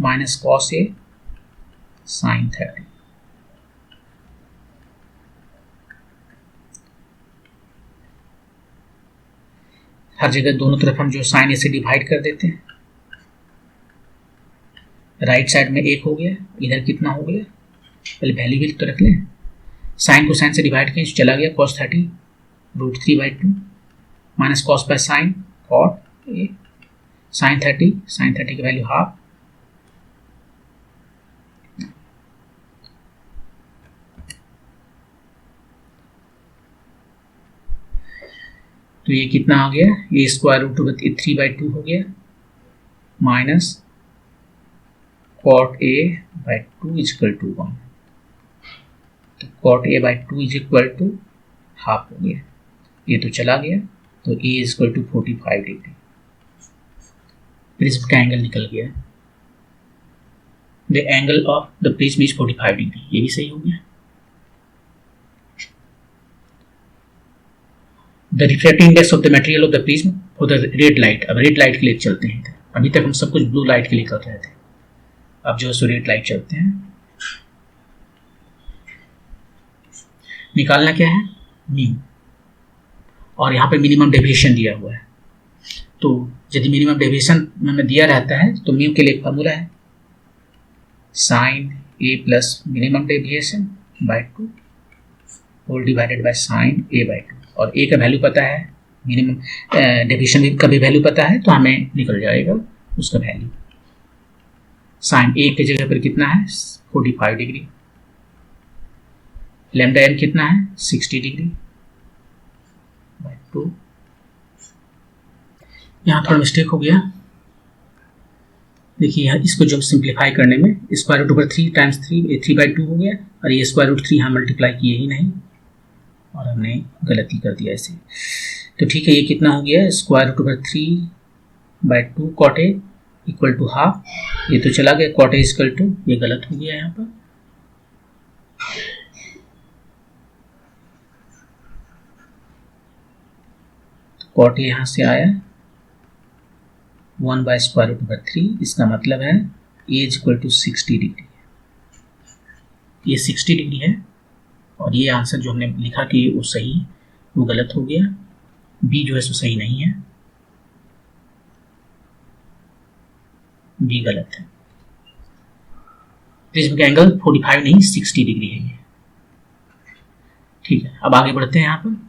minus cos A sine 30। हर जगह दोनों तरफ हम जो साइन ए से डिवाइड कर देते हैं। राइट साइड में 1 हो गया, इधर कितना हो गया? पहले वैल्यू भी तो रख लें। साइन को साइन से डिवाइड किया, चला गया cos 30 root 3/2 minus cos by sine cot A sine 30 की वैल्यू हाफ। तो ये कितना आ गया, ये स्क्वायर रूट ऑफ 3/2 हो गया minus cot a/2 is equal to 1। तो cot a/2 is equal to half हो गया, ये तो चला गया, तो a is equal to 45 degree. Prism का एंगल निकल गया, the angle of the prism is 45 degree, ये भी सही हो गया। The refractive index of the material of the prism for the red light. अब रेड लाइट के लिए चलते हैं, अभी तक हम सब कुछ ब्लू लाइट के लिए कर रहे थे, अब जो है सो रेड लाइट चलते हैं। निकालना क्या है, म्यू, और यहाँ पे मिनिमम डेविएशन दिया हुआ है। तो यदि मिनिमम डेविएशन हमें दिया रहता है तो म्यू के लिए फॉर्मूला है sine A plus minimum deviation by 2 whole divided by sine a/2, और a का वैल्यू पता है, मिनिमम डेविएशन का भी वैल्यू पता है, तो हमें निकल जाएगा उसका वैल्यू। साइन a के जगह पर कितना है 45 डिग्री, लैम्डा m कितना है 60 डिग्री बाय 2। यहाँ थोड़ा मिस्टेक हो गया, देखिए यहाँ इसको जो सिंप्लीफाई करने में स्क्वायर रूट ओवर 3 टाइम्स 3 ये 3/2 हो गया, और ये स्क्वायर रूट 3 हम मल्टीप्लाई किए ही नहीं और हमने गलती कर दिया ऐसे। तो ठीक है, ये कितना हो गया square root over 3/2 cot a equal to half, ये तो चला गया, cot a इक्वल टू, ये गलत हो गया यहाँ पर, तो cot a यहाँ से आया 1 बाय स्क्वायर रूट ओवर 3, इसका मतलब है a इक्वल टू 60 डिग्री, ये 60 डिग्री है, और ये आंसर जो हमने लिखा कि वो सही वो गलत हो गया, बी जो है सो सही नहीं है, बी गलत है। प्रिज्म का एंगल 45 नहीं 60 डिग्री है ये, ठीक है। अब आगे बढ़ते हैं, यहाँ पर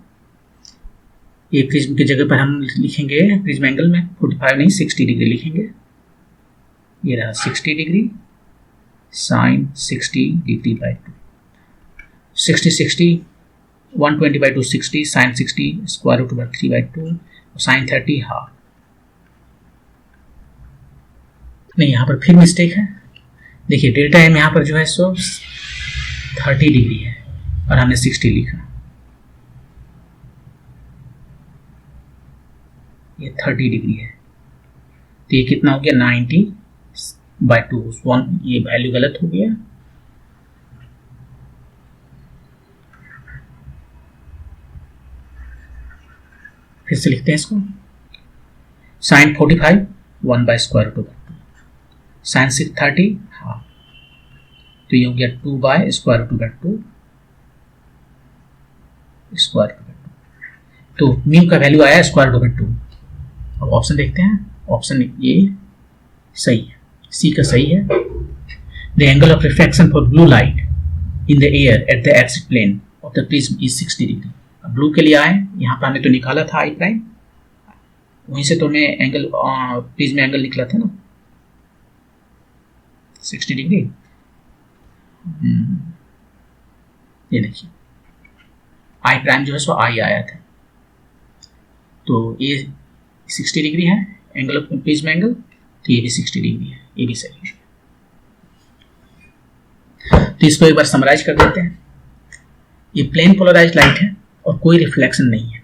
ये प्रिज्म की जगह पर हम लिखेंगे प्रिज्म एंगल में 45 नहीं 60 डिग्री लिखेंगे, ये रहा 60 degree sine 60 degree by 2, 60 120 by 2 60 sine 60 square root over 3/2 sine 30 half. नहीं, यहाँ पर फिर मिस्टेक है, देखिए डेल्टा एम यहाँ पर जो है सो 30 डिग्री है और हमने 60 लिखा, ये 30 डिग्री है, तो ये कितना हो गया 90 बाय 2, ये वैल्यू गलत हो गया। फिर से लिखते हैं इसको, sine 45 1 by square root over 2 sine 30 half, तो ये हो गया 2 by square root over 2 square root over 2, तो म्यू का वैल्यू आया स्क्वायर रूट ओवर 2। अब ऑप्शन देखते हैं, ऑप्शन ये सही है, सी का सही है। The angle of refraction for blue light in the air at the exit plane of the prism is 60 degree. अब ब्लू के लिए आए, यहाँ पर हमने तो निकाला था आई प्राइम, वहीं से तो हमें एंगल प्रिज्म एंगल निकला था ना 60 डिग्री। ये देखिए आई प्राइम जो है सो आई आया था, तो ये 60 डिग्री है एंगल ऑफ प्रिज्म एंगल, तो ये भी 60 डिग्री है, ये भी सही है। तो इसको एक बार समराइज कर देते हैं, ये प्लेन पोलराइज्ड लाइट है और कोई रिफ्लेक्शन नहीं है।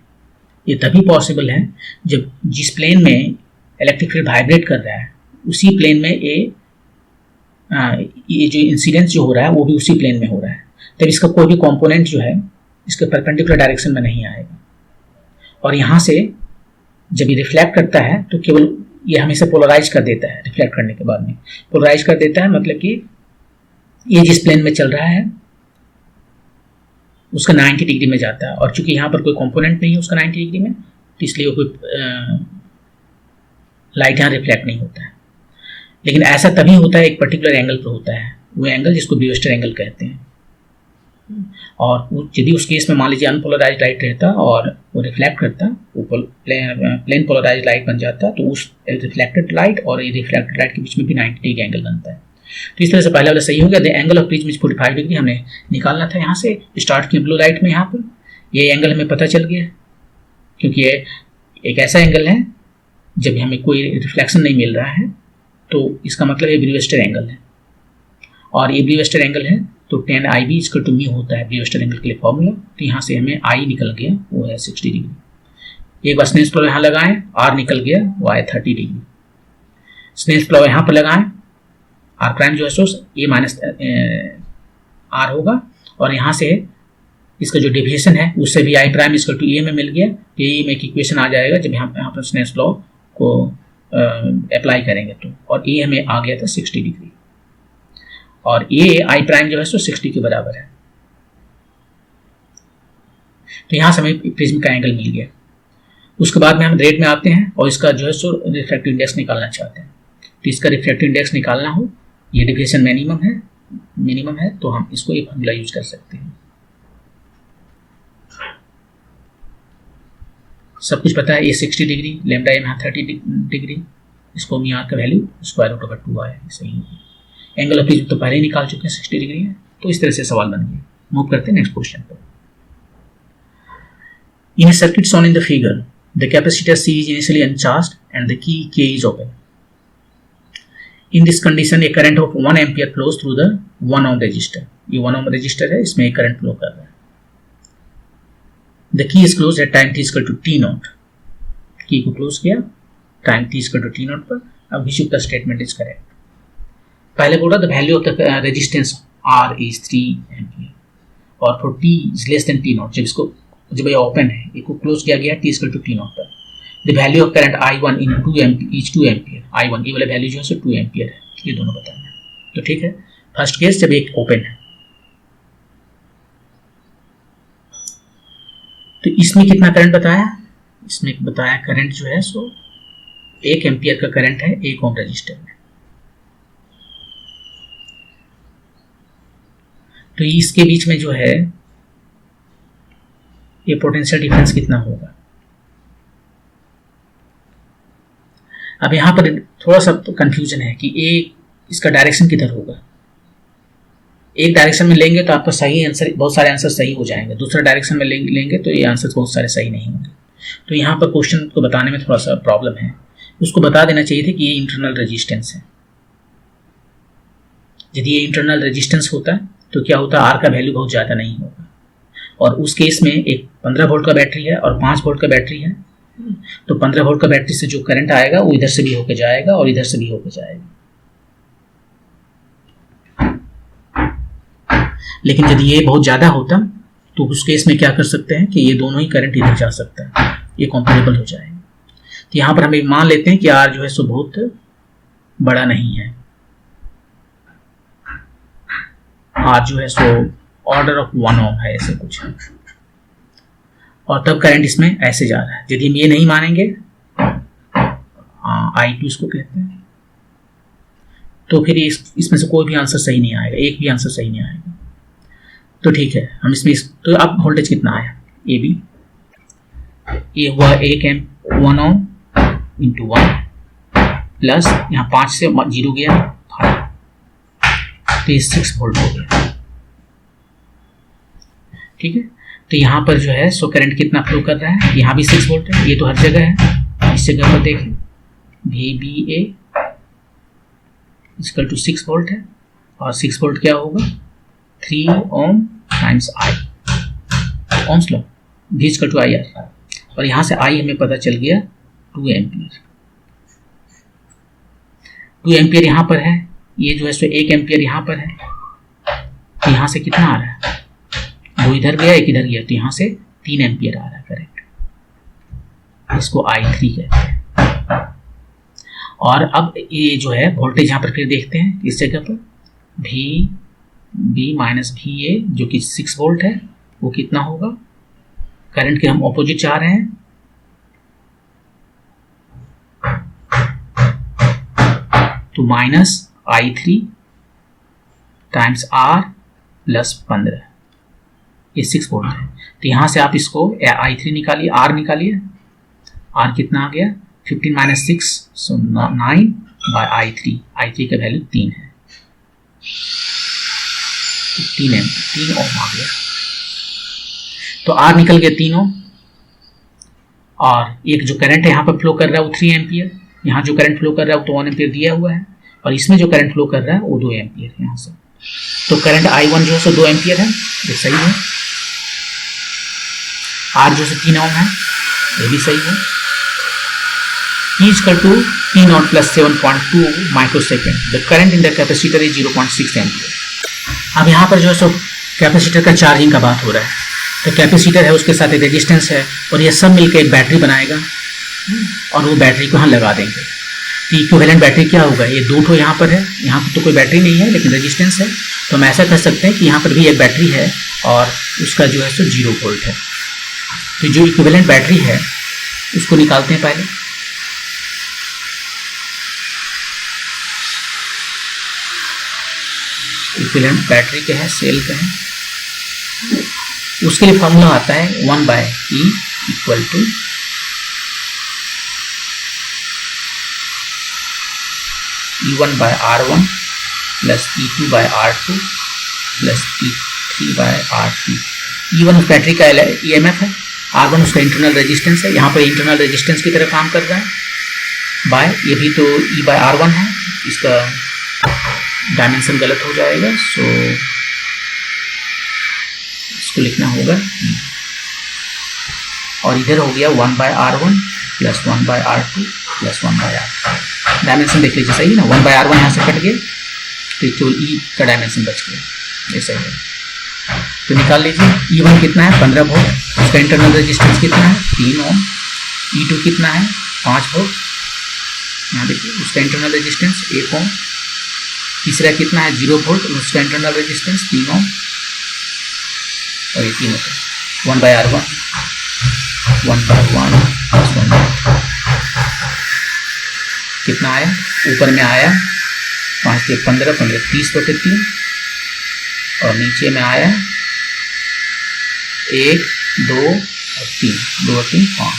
ये तभी पॉसिबल है जब जिस प्लेन में इलेक्ट्रिक फील्ड वाइब्रेट कर रहा है उसी प्लेन में ये जो इंसिडेंस जो हो रहा है वो भी उसी प्लेन में हो रहा है, तब इसका कोई भी कंपोनेंट जो है इसके परपेंडिकुलर डायरेक्शन में नहीं आएगा। और यहाँ से जब ये रिफ्लेक्ट करता है तो केवल ये हमेशा पोलराइज कर देता है, रिफ्लेक्ट करने के बाद में पोलराइज कर देता है, मतलब कि ये जिस प्लेन में चल रहा है उसका 90 डिग्री में जाता है, और चूंकि यहाँ पर कोई कंपोनेंट नहीं है उसका 90 डिग्री में, तो इसलिए वो कोई लाइट यहाँ रिफ्लेक्ट नहीं होता है। लेकिन ऐसा तभी होता है एक पर्टिकुलर एंगल पर होता है, वो एंगल जिसको ब्यूस्टर एंगल कहते हैं। और यदि उस केस में मान लीजिए अनपोलराइज लाइट रहता और वो रिफ्लेक्ट करता, वो प्लेन पोलराइज लाइट बन जाता, तो उस रिफ्लेक्टेड लाइट और ये रिफ्लेक्टेड लाइट के बीच में भी 90 डिग्री एंगल बनता है। तो इस तरह से पहला वाला सही हो गया। The angle of prism is 45 degree हमें निकालना था, यहाँ से स्टार्ट किया ब्लू लाइट में, यहाँ पर ये एंगल हमें पता चल गया क्योंकि ये एक ऐसा एंगल है जब हमें कोई रिफ्लेक्शन नहीं मिल रहा है तो इसका मतलब ये ब्रीवेस्टर एंगल है, और ये ब्रीवेस्टर एंगल है तो tan IB equal to mu होता है ब्रीवेस्टर एंगल के लिए फॉर्मूला। तो यहाँ से हमें I निकल गया, वो है 60 डिग्री। एक बार स्नेल्स लॉ यहाँ लगाएं, R निकल गया, वो आया 30 डिग्री। स्नेल्स लॉ यहाँ पर लगाएं, R प्राइम जो है सो A माइनस R होगा, और यहाँ से इसका जो डेविएशन है उससे भी I prime equal to A में मिल गया। तो ये में एक इक्वेशन आ जाएगा जब हम यहाँ पर स्नेल्स लॉ को अप्लाई करेंगे तो, और A हमें आ गया था 60 डिग्री, और A I प्राइम जो है सो 60 के बराबर है। तो यहाँ से हमें प्रिज्म का एंगल मिल गया। उसके बाद में हम रेट में आते हैं और इसका जो है सो रिफ्रैक्टिव इंडेक्स निकालना चाहते हैं। तो इसका रिफ्रैक्टिव इंडेक्स निकालना हो, ये डेविएशन मिनिमम है तो हम इसको ये फॉर्मूला यूज कर सकते हैं। सब कुछ पता है, ये 60 डिग्री, लैम्डा एम यहाँ 30 डिग्री, इसको मी आर का वैल्यू स्क्वायर रूट ओवर 2 आया, सही है। एंगल ऑफ प्रिज्म तो पहले ही निकाल चुके हैं, 60 डिग्री है। तो इस तरह से सवाल बन गया। मूव करते हैं नेक्स्ट क्वेश्चन पर। In a circuit shown in the figure the capacitor C is initially uncharged and the key K is open. In this condition a current of 1 ampere flows through the 1 ohm resistor. ये 1 ohm resistor है, इसमें एक current flow कर रहा है। The key is closed at time t equal to t naught. की को close किया time t equal to t naught पर। अब wish the statement is correct. पहले बोला the value of the resistance R is 3 ampere, और for t is less than t naught, जब ये ओपन है, इसको क्लोज किया गया t equal to t naught पर। The value of current I1 in 2 ampere, I1 ये वाला वैल्यू जो है सो 2 एम्पियर है। ये दोनों बताना है। तो ठीक है, फर्स्ट केस जब एक ओपन है, तो इसमें कितना करंट बताया, इसमें बताया करंट जो है सो 1 एम्पियर का करंट है 1 ओम रजिस्टर में। तो इसके बीच में जो है ये पोटेंशियल डिफरेंस कितना होगा। अब यहां पर थोड़ा सा कंफ्यूजन है कि इसका डायरेक्शन किधर होगा। एक डायरेक्शन में लेंगे तो आपका सही आंसर, बहुत सारे आंसर सही हो जाएंगे, दूसरा डायरेक्शन में लेंगे तो ये आंसर बहुत सारे सही नहीं होंगे। तो यहाँ पर क्वेश्चन को बताने में थोड़ा सा प्रॉब्लम है। उसको बता देना चाहिए था कि ये इंटरनल रेजिस्टेंस है। यदि ये इंटरनल रेजिस्टेंस होता तो क्या होता, आर का वैल्यू बहुत ज़्यादा नहीं होगा, और उस केस में एक 15 वोल्ट का बैटरी है और 5 वोल्ट का बैटरी है, तो 15 वोल्ट का बैटरी से जो करंट आएगा वो इधर से भी होकर जाएगा और इधर से भी होकर जाएगा। लेकिन यदि ये बहुत ज़्यादा होता तो उस केस में क्या कर सकते हैं कि ये दोनों ही करंट इधर जा सकता है, ये कॉम्पेरेबल हो जाएगा। तो यहाँ पर हम मान लेते हैं कि आर जो है सो बहुत बड़ा नहीं है, आर जो है सो ऑर्डर ऑफ 1 ओम है, ऐसे कुछ है, और तब करंट इसमें ऐसे जा रहा है। यदि हम ये नहीं मानेंगे, I2 इसको कहते हैं, तो फिर इसमें से कोई भी आंसर सही नहीं आएगा, एक भी आंसर सही नहीं आएगा। तो ठीक है, हम इसमें तो अब वोल्टेज कितना आया, ए बी, ये हुआ 1 ओम इंटू 1 प्लस यहाँ 5 से 0 गया 5, तो ये 6 वोल्ट हो गया। ठीक है, तो यहाँ पर जो है सो करंट कितना फ्लो कर रहा है, यहाँ भी 6 वोल्ट है, ये तो हर जगह है। इस जगह पर देखें VBA इक्वल टू 6 वोल्ट है, और 6 वोल्ट क्या होगा 3 ohm times I, Ohm's law, V equal to IR, और यहाँ से I हमें पता चल गया 2 एम्पियर। 2 एम्पियर यहाँ पर है, ये जो है सो 1 एम्पियर यहाँ पर है, तो यहाँ से कितना आ रहा है, 2 इधर गया 1 इधर गया, तो यहाँ से 3 एम्पियर आ रहा है करंट, इसको I3 कहते हैं। और अब ये जो है वोल्टेज यहाँ पर फिर देखते हैं इस जगह पर VB माइनस VA जो कि 6 वोल्ट है, वो कितना होगा, करंट के हम ऑपोजिट चाह रहे हैं, तो minus I3 times R plus 15, ये 6 वोल्ट है। तो यहाँ से आप इसको I3 निकालिए, R निकालिए, R कितना आ गया 15 माइनस 6, सो 9 बाय I3 का वैल्यू 3 है, तो 3 ओम आ गया। तो R निकल गया 3 ओम, और एक जो करंट है यहाँ पर फ्लो कर रहा है वो 3 एम्पियर, यहाँ जो करंट फ्लो कर रहा है वो तो 1 एम्पियर दिया हुआ है, और इसमें जो करंट फ्लो कर रहा है वो 2 एम्पियर है यहाँ से। तो करंट I1 जो है सो 2 एम्पियर है, ये सही है। R जो है 3 ओम है, ये भी सही है। E equal to T0 plus 7.2 microsecond. The current in the capacitor is 0.6 ampere. अब यहाँ पर जो है सो कैपेसिटर का चार्जिंग का बात हो रहा है। तो कैपेसिटर है, उसके साथ एक रेजिस्टेंस है, और ये सब मिलकर एक बैटरी बनाएगा, और वो बैटरी को यहाँ लगा देंगे। तो इक्विवेलेंट बैटरी क्या होगा, ये 2 ठो यहाँ पर है, यहाँ पर तो कोई बैटरी नहीं है लेकिन रेजिस्टेंस है, तो हम ऐसा कर सकते हैं कि यहाँ पर भी एक बैटरी है और उसका जो है सो 0 वोल्ट है। तो जो इक्विवेलेंट बैटरी है उसको निकालते हैं पहले। इक्विवेलेंट बैटरी के है, सेल का है, उसके लिए फॉर्मूला आता है 1/E equal to E1/R1 plus E2/R2 plus E3/R3। E1 उस बैटरी का EMF है, R1 उसका इंटरनल रेजिस्टेंस है, यहाँ पर इंटरनल रेजिस्टेंस की तरह काम कर रहा है, बाय ये भी तो E/R1 है, इसका डायमेंशन गलत हो जाएगा, सो इसको लिखना होगा और इधर हो गया 1/R1 plus 1/R2 plus 1/R3। Dimension देख लीजिए, सही ना, 1/R1 यहाँ से कट गया तो केवल E का डायमेंशन बच गया, ये सही है। तो निकाल लीजिए E1 कितना है 15 वोल्ट, उसका इंटरनल रेजिस्टेंस कितना है 3 ओम, E2 कितना है 5 वोल्ट, यहाँ देखिए उसका इंटरनल रेजिस्टेंस 1 ओम, तीसरा कितना है 0 वोल्ट, उसका इंटरनल रेजिस्टेंस 3 ओम, और ये 3 होता है 1/R1 प्लस 1/3 कितना आया, ऊपर में आया 5 के 15, 15 30/3, और नीचे में आया 1 2 और 3, 2 और 3 5,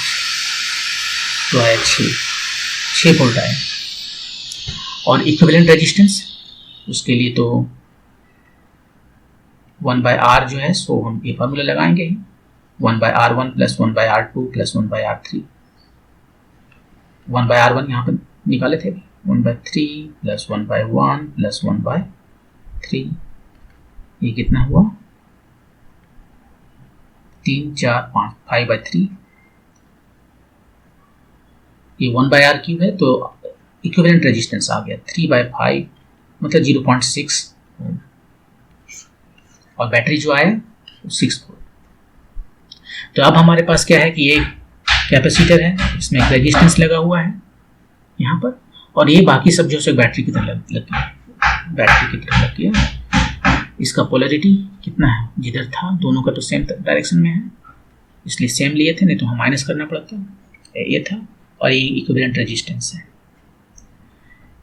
तो आया 6 वोल्ट आया। और इक्विवेलेंट रेजिस्टेंस उसके लिए तो 1/R जो है सो हम ये फार्मूला लगाएंगे ही, 1/R1 plus 1/R2 plus 1/R3। 1/R1 यहाँ पर निकाले थे, 1/3 प्लस 1/1 प्लस 1/3, ये कितना हुआ 3 4 5 5/3। ये 1/R क्यूब है तो इक्विवेलेंट रेजिस्टेंस आ गया 3/5 मतलब 0.6, और बैटरी जो आया 6 वोल्ट। तो अब हमारे पास क्या है कि ये कैपेसिटर है, इसमें एक रेजिस्टेंस लगा हुआ है यहाँ पर, और ये बाकी सब जो है बैटरी की तरह लग गया, बैटरी की तरह लग गया। इसका पोलरिटी कितना है, जिधर था दोनों का तो सेम डायरेक्शन में है, इसलिए सेम लिए थे, नहीं तो हम माइनस करना पड़ता, ये था, और ये इक्विवेलेंट रेजिस्टेंस है,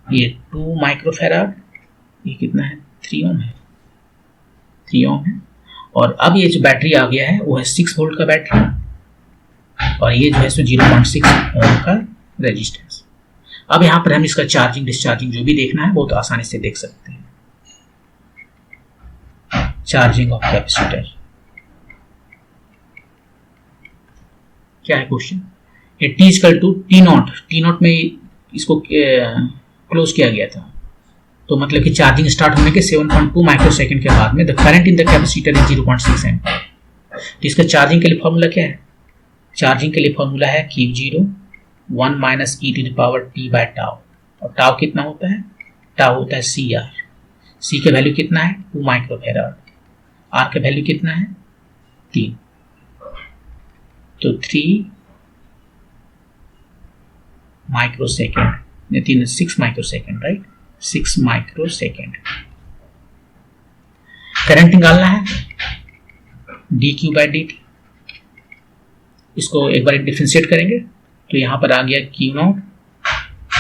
ये 2 माइक्रोफैराड, ये कितना है 3 ओम है, 3 ओम है। और अब ये जो बैटरी आ गया है वो है 6 वोल्ट का बैटरी, और ये जो है सो 0.6 ओम का रेजिस्टेंस। अब यहाँ पर हम इसका चार्जिंग डिस्चार्जिंग जो भी देखना है वो तो आसानी से देख सकते हैं। चार्जिंग ऑफ कैपेसिटर क्या है क्वेश्चन, ये T इक्वल टू T0 में इसको क्लोज किया गया था, तो मतलब कि चार्जिंग स्टार्ट होने के 7.2 माइक्रोसेकंड के बाद में the current in the capacitor is 0.6 ampere. तो इसका चार्जिंग के लिए फॉर्मूला क्या है, चार्जिंग के लिए फॉर्मूला है Q0 1 minus e to the power t by tau, और टाउ कितना होता है, टाउ होता है CR, C का वैल्यू कितना है 2 माइक्रोफैराड, R का वैल्यू कितना है 3, तो 3 microsecond, 6 microsecond, right, 6 microsecond. Current निकालना है dq बाई dt, इसको एक बार डिफरेंशिएट करेंगे तो यहाँ पर आ गया Q0,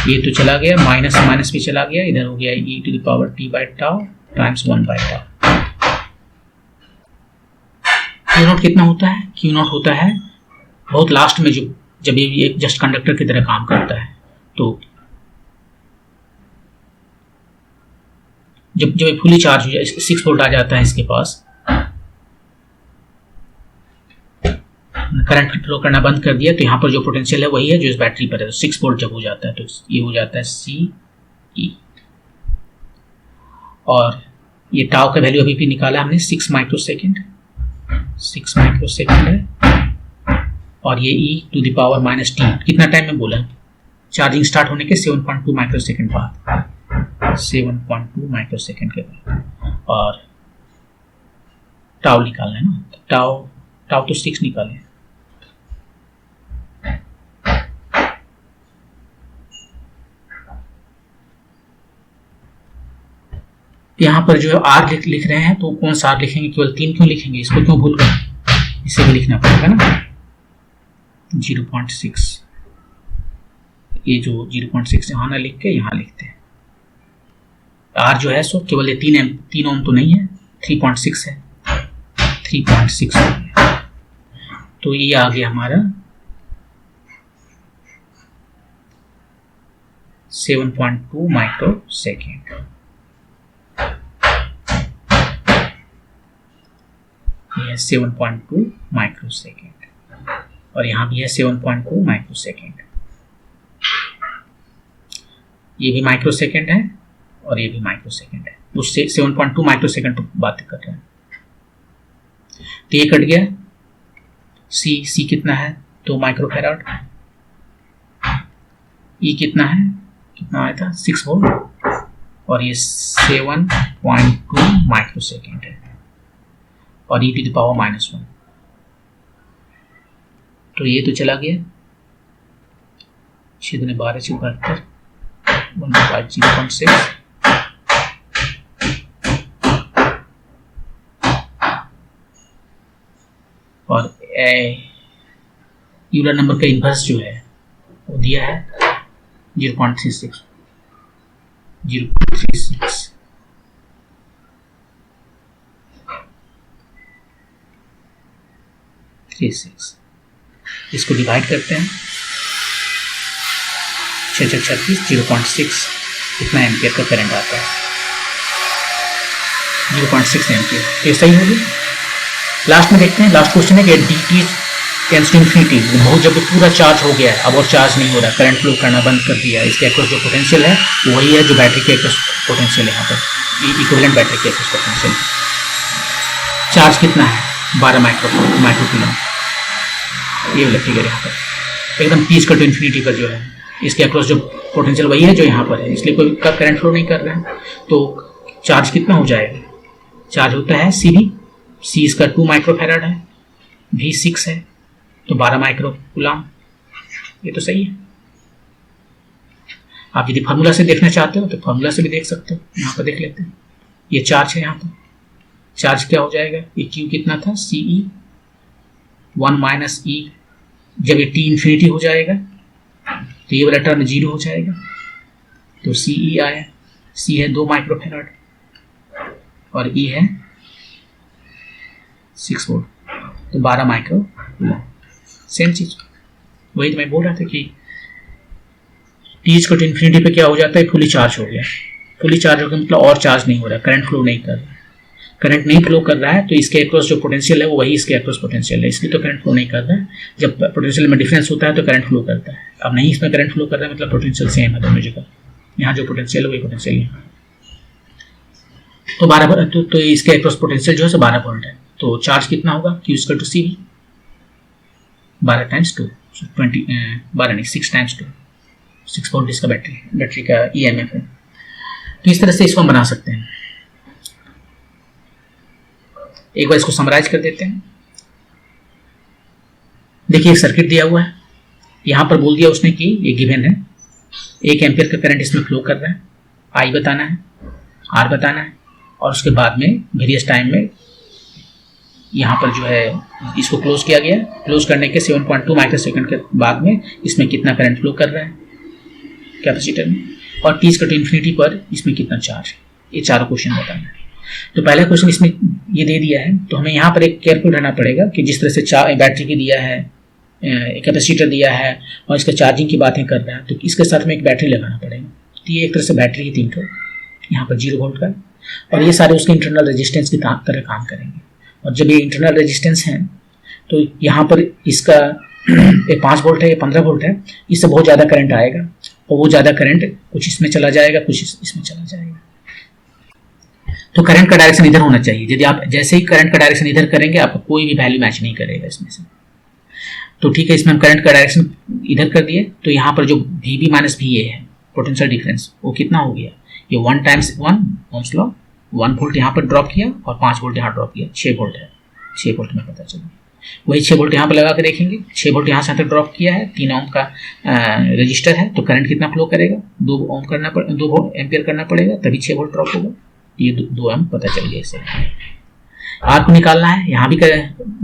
ये तो चला गया, माइनस माइनस भी चला गया, इधर हो गया e to the power t by tau times 1 by tau. Q0 कितना होता है, Q0 होता है बहुत लास्ट में, जब ये एक जस्ट कंडक्टर की तरह काम करता है, तो जब फुली चार्ज हो जाए 6 वोल्ट आ जाता है इसके पास, करंट फ्लो करना बंद कर दिया तो यहाँ पर जो पोटेंशियल है वही है जो इस बैटरी पर है, तो 6 वोल्ट जब हो जाता है तो ये हो जाता है CE। और ये टाउ का वैल्यू अभी भी निकाला हमने 6 माइक्रोसेकेंड, 6 माइक्रोसेकेंड है। और ये e⁻⁻t कितना टाइम में बोला, चार्जिंग स्टार्ट होने के 7.2 माइक्रोसेकेंड बाद, 7.2 माइक्रोसेकेंड के बाद। और टाउ निकालना है ना, टाउ तो 6 निकाले। यहाँ पर जो है आर लिख रहे हैं तो कौन सा आर लिखेंगे, केवल 3 क्यों लिखेंगे, इसको क्यों भूल गए, इसे भी लिखना पड़ेगा ना। 0.6, ये जो 0.6 यहाँ ना लिख के यहाँ लिखते हैं। आर जो है सो केवल ये 3 ओम तो नहीं है, 3.6 है, 3.6 हो गया। तो ये आ गया हमारा 7.2 माइक्रोसेकेंड। ये 7.2 माइक्रोसेकेंड और यहाँ भी है 7.2 माइक्रोसेकेंड। ये भी माइक्रोसेकेंड है और ये भी माइक्रोसेकेंड है, उससे 7.2 माइक्रोसेकेंड पर बात कर रहे हैं। तो ये कट गया, सी कितना है 2 माइक्रोफैराड, ई कितना है, कितना आया था 6 वोल्ट, और ये 7.2 माइक्रोसेकेंड है और e⁻⁻1। तो ये तो चला गया 6 × 12 = 72, 1/0.6। और यूलर नंबर का इन्वर्स जो है वो दिया है 0.36, 0.36। इसको डिवाइड करते हैं, 6×36 0.6, इतना एम्पियर का करंट आता है, 0.6 एम्पियर। तो ये सही होगी। लास्ट में देखते हैं, लास्ट क्वेश्चन है कि dt टेंड्स टू इन्फिनिटी, बहुत जब पूरा चार्ज हो गया है, अब और चार्ज नहीं हो रहा, करंट फ्लो करना बंद कर दिया, इसके अक्रॉस जो पोटेंशियल है वही है जो बैटरी के अक्रॉस पोटेंशियल है, यहाँ पर इक्विवेलेंट बैटरी के अक्रॉस पोटेंशियल। चार्ज कितना है 12 माइक्रोकूलम, ये वाला फिगर यहाँ पर एकदम p = इन्फिनिटी पर जो है, इसके अक्रॉस जो पोटेंशियल वही है जो यहाँ पर है, इसलिए कोई करंट फ्लो नहीं कर रहा है। तो चार्ज कितना हो जाएगा, चार्ज होता है C इसका 2 माइक्रोफैराड है, V 6 है, तो 12 माइक्रोकूलम, ये तो सही है। आप यदि फार्मूला से देखना चाहते हो तो फार्मूला से भी देख सकते हो, यहाँ पर देख लेते हैं। ये चार्ज है, यहाँ पर चार्ज क्या हो जाएगा, ये Q कितना था CE 1 - E, जब ये T इन्फिनिटी हो जाएगा तो ये वाला टर्म 0 हो जाएगा, तो CE आया, C है 2 माइक्रोफैराड और E है 6 वोल्ट, तो 12 माइक्रोकूलम। सेम चीज, वही तो मैं बोल रहा था कि T = इन्फिनिटी पे क्या हो जाता है, फुली चार्ज हो गया। फुली चार्ज हो गया मतलब और चार्ज नहीं हो रहा, करंट फ्लो नहीं कर रहा, करंट नहीं फ्लो कर रहा है, तो इसके अक्रॉस जो पोटेंशियल है वो वही इसके अक्रॉस पोटेंशियल है, इसलिए तो करंट फ्लो नहीं कर रहा है। जब पोटेंशियल में डिफरेंस होता है तो करंट फ्लो करता है, अब नहीं इसमें करंट फ्लो कर रहा है मतलब पोटेंशियल सेम है दोनों जगह, यहाँ जो पोटेंशियल है वही पोटेंशियल यहाँ। तो 12 तो इसके अक्रॉस पोटेंशियल जो है 12 वोल्ट है, तो चार्ज कितना होगा, Q = CV 12 × 2, 20, 12 नहीं 6 × 2, 6 वोल्ट इसका बैटरी का EMF है। तो इस तरह से इसको हम बना सकते हैं। एक बार इसको समराइज कर देते हैं। देखिए एक सर्किट दिया हुआ है, यहाँ पर बोल दिया उसने कि ये गिवन है, 1 एम्पियर का करंट इसमें फ्लो कर रहा है, I बताना है, R बताना है, और उसके बाद में वेरियस टाइम में यहाँ पर जो है इसको क्लोज किया गया, क्लोज करने के 7.2 माइक्रोसेकंड के बाद में इसमें कितना करंट फ्लो कर रहा है कैपेसिटर में, और T = इन्फिनिटी पर इसमें कितना चार्ज, ये चारों क्वेश्चन बताना है। तो पहला क्वेश्चन इसमें ये दे दिया है, तो हमें यहाँ पर एक केयरफुल रहना पड़ेगा कि जिस तरह से बैटरी की दिया है, कैपेसिटर दिया है और इसका चार्जिंग की बातें कर रहा है, तो इसके साथ में एक बैटरी लगाना पड़ेगा। तो ये एक तरह से बैटरी ही 3 ठो, यहाँ पर 0 वोल्ट का, और ये सारे उसके इंटरनल रेजिस्टेंस की तरह काम करेंगे। और जब ये इंटरनल रेजिस्टेंस हैं तो यहाँ पर इसका ये 5 वोल्ट है, ये 15 वोल्ट है, इससे बहुत ज़्यादा करंट आएगा और वो ज़्यादा करंट कुछ इसमें चला जाएगा, कुछ इसमें चला जाएगा। तो करंट का डायरेक्शन इधर होना चाहिए। यदि आप जैसे ही करंट का डायरेक्शन इधर करेंगे, आपका कोई भी वैल्यू मैच नहीं करेगा इसमें से। तो ठीक है, इसमें हम करंट का डायरेक्शन इधर कर दिए, तो यहाँ पर जो VB माइनस VA है पोटेंशियल डिफरेंस, वो कितना हो गया, ये 1 टाइम्स 1 ओम्स लॉ, 1 वोल्ट यहाँ पर ड्रॉप किया और 5 वोल्ट यहाँ ड्रॉप किया, 6 वोल्ट है, 6 वोल्ट में पता चला। वही 6 वोल्ट यहाँ पर लगा के देखेंगे, 6 वोल्ट यहाँ से तक ड्रॉप किया है, 3 ओम का रजिस्टर है, तो करंट कितना फ्लो करेगा, 2 ओम करना 2 एम्पियर करना पड़ेगा, तभी 6 वोल्ट ड्रॉप होगा। ये 2 ओम पता चल गया। इससे आर को निकालना है, यहाँ भी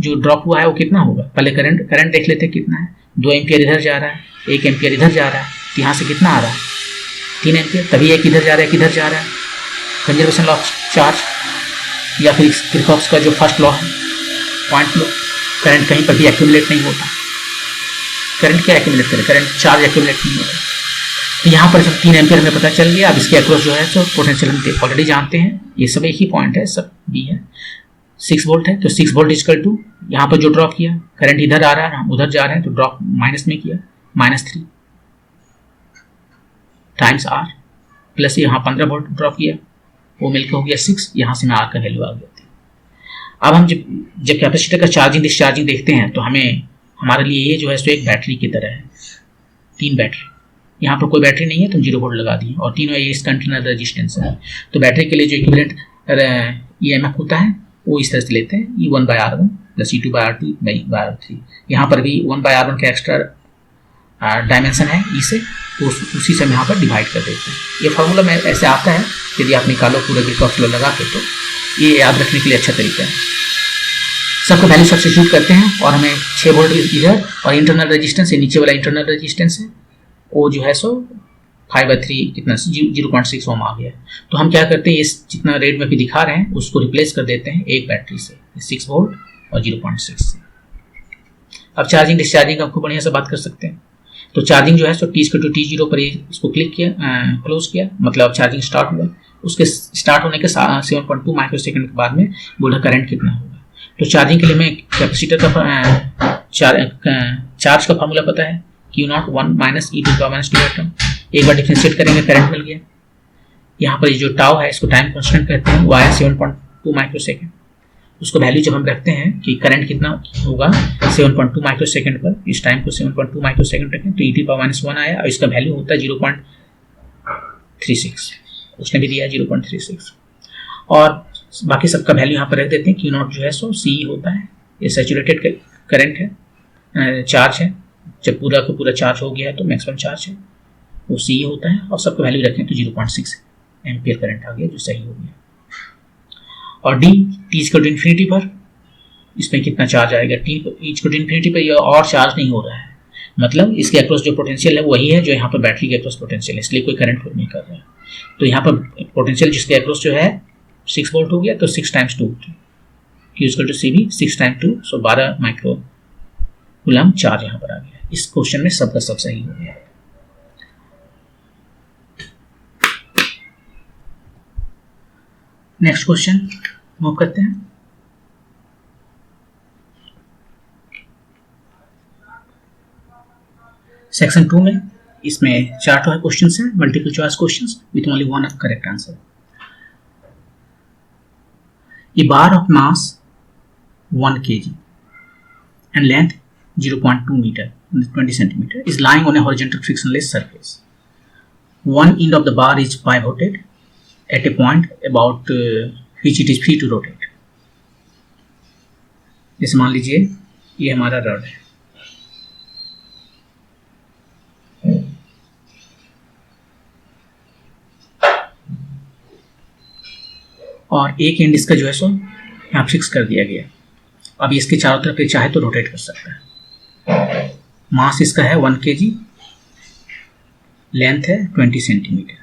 जो ड्रॉप हुआ है वो कितना होगा, पहले करंट देख लेते हैं कितना है, 2 एम्पियर इधर जा रहा है, 1 एम्पियर इधर जा रहा है, तो यहाँ से कितना आ रहा है 3 एम्पियर, तभी एक इधर जा रहा है, किधर जा रहा है, कंजर्वेशन लॉ चार्ज या फिर किरचॉफ का जो फर्स्ट लॉ है, पॉइंट लो, करंट कहीं पर भी एक्यूमुलेट नहीं होता। करंट क्या एक्यूमुलेट करे, करंट चार्ज एक्यूमुलेट नहीं होता। तो यहाँ पर सब 3 एम्पियर में पता चल गया। अब इसके अक्रॉस जो है तो पोटेंशियल हम ऑलरेडी जानते हैं, ये सब एक ही पॉइंट है, सब बी है, 6 वोल्ट है, तो 6 वोल्ट इक्वल टू यहाँ पर जो ड्रॉप किया, करंट इधर आ रहा है, हम उधर जा रहे हैं, तो ड्रॉप माइनस में किया, -3 टाइम्स आर, प्लस यहाँ 15 वोल्ट ड्रॉप किया, वो मिलकर हो गया 6, यहाँ से मैं आर का वैल्यू आ गया। अब हम जब कैपेसिटर का चार्जिंग डिस्चार्जिंग देखते हैं, तो हमारे लिए ये जो है सो एक बैटरी की तरह है, 3 बैटरी, यहाँ पर कोई बैटरी नहीं है तो 0 वोल्ट लगा दिए, और तीनों ये इसका इंटरनल रेजिस्टेंस है। तो बैटरी के लिए जो इक्विवेलेंट EMF होता है वो इस तरह से लेते हैं, E1/R1 प्लस E2/R2/R3। यहाँ पर भी 1/R1 का एक्स्ट्रा डायमेंशन है E से, तो उसी से हम यहाँ पर डिवाइड कर देते हैं। ये फार्मूला में ऐसे आता है, यदि आप निकालो पूरा किरचॉफ लॉ लगा के, तो ये याद रखने के लिए अच्छा तरीका है। सबको वैल्यू सब्स्टिट्यूट करते हैं और हमें 6 वोल्ट इधर, और इंटरनल रेजिस्टेंस, ये नीचे वाला इंटरनल रेजिस्टेंस है, वो जो है सो 5/3 कितना 0.6 ओम आ गया। तो हम क्या करते हैं, इस जितना रेट में भी दिखा रहे हैं उसको रिप्लेस कर देते हैं एक बैटरी से, 6 वोल्ट और 0.6 से। अब चार्जिंग डिस्चार्जिंग आपको बढ़िया से बात कर सकते हैं। तो चार्जिंग जो है सो T/T0 पर इसको क्लिक किया, क्लोज किया, मतलब चार्जिंग स्टार्ट हुआ। उसके स्टार्ट होने के 7.2 माइक्रोसेकंड के बाद में बोला करंट कितना होगा। तो चार्जिंग के लिए मैं कैपेसिटर का चार्ज का फार्मूला पता है, Q0 1 - e⁻². एक बार डिफरेंशिएट करेंगे, करंट मिल गया। यहाँ पर जो टाउ है इसको टाइम कांस्टेंट कहते हैं, वो आया 7.2 माइक्रोसेकंड। उसको वैल्यू जब हम रखते हैं कि करंट कितना होगा 7.2 माइक्रोसेकंड पर, इस टाइम को 7.2 माइक्रोसेकंड रखें तो e⁻1 आया, और इसका वैल्यू होता है 0.36, उसने भी दिया 0.36। और बाकी सबका वैल्यू यहाँ पर रख देते हैं। Q0 जो है सो CE होता है, ये सैचुरेटेड करंट है, चार्ज है, जब पूरा का पूरा चार्ज हो गया है तो मैक्सिमम चार्ज है, वो CE होता है। और सबका वैल्यू रखें तो 0.6 एम्पियर करंट आ गया, जो सही हो गया। और D T/∞ पर इसमें कितना चार्ज आएगा, T/∞ पर ये और चार्ज नहीं हो रहा है, मतलब इसके अक्रॉस जो पोटेंशियल है वही है जो यहाँ पर बैटरी के अक्रॉस पोटेंशियल है, इसलिए कोई करंट फ्लो नहीं कर रहा है। तो यहाँ पर पोटेंशियल जिसके अक्रॉस जो है 6 वोल्ट हो गया, तो 6 × 2 Q/CB 6 × 2, सो 12 माइक्रो कूलम चार्ज यहाँ पर आ गया। इस क्वेश्चन में सबका सब सही हो गया। नेक्स्ट क्वेश्चन मूव करते हैं। सेक्शन 2 में इसमें 4 है क्वेश्चन है, multiple choice question with only 1 correct answer. A bar of mass 1 kg and length 0.2 meter, 20 centimeter, is lying on a horizontal frictionless surface. One end of the bar is pivoted at a point about which it is free to rotate. जैसे मान लीजिए ये हमारा rod है, और एक and इसका जो है सो यहाँ फिक्स कर दिया गया। अब इसके चारों तरफ ये चाहे तो रोटेट कर सकता है। मास इसका है 1 kg, लेंथ है 20 सेंटीमीटर।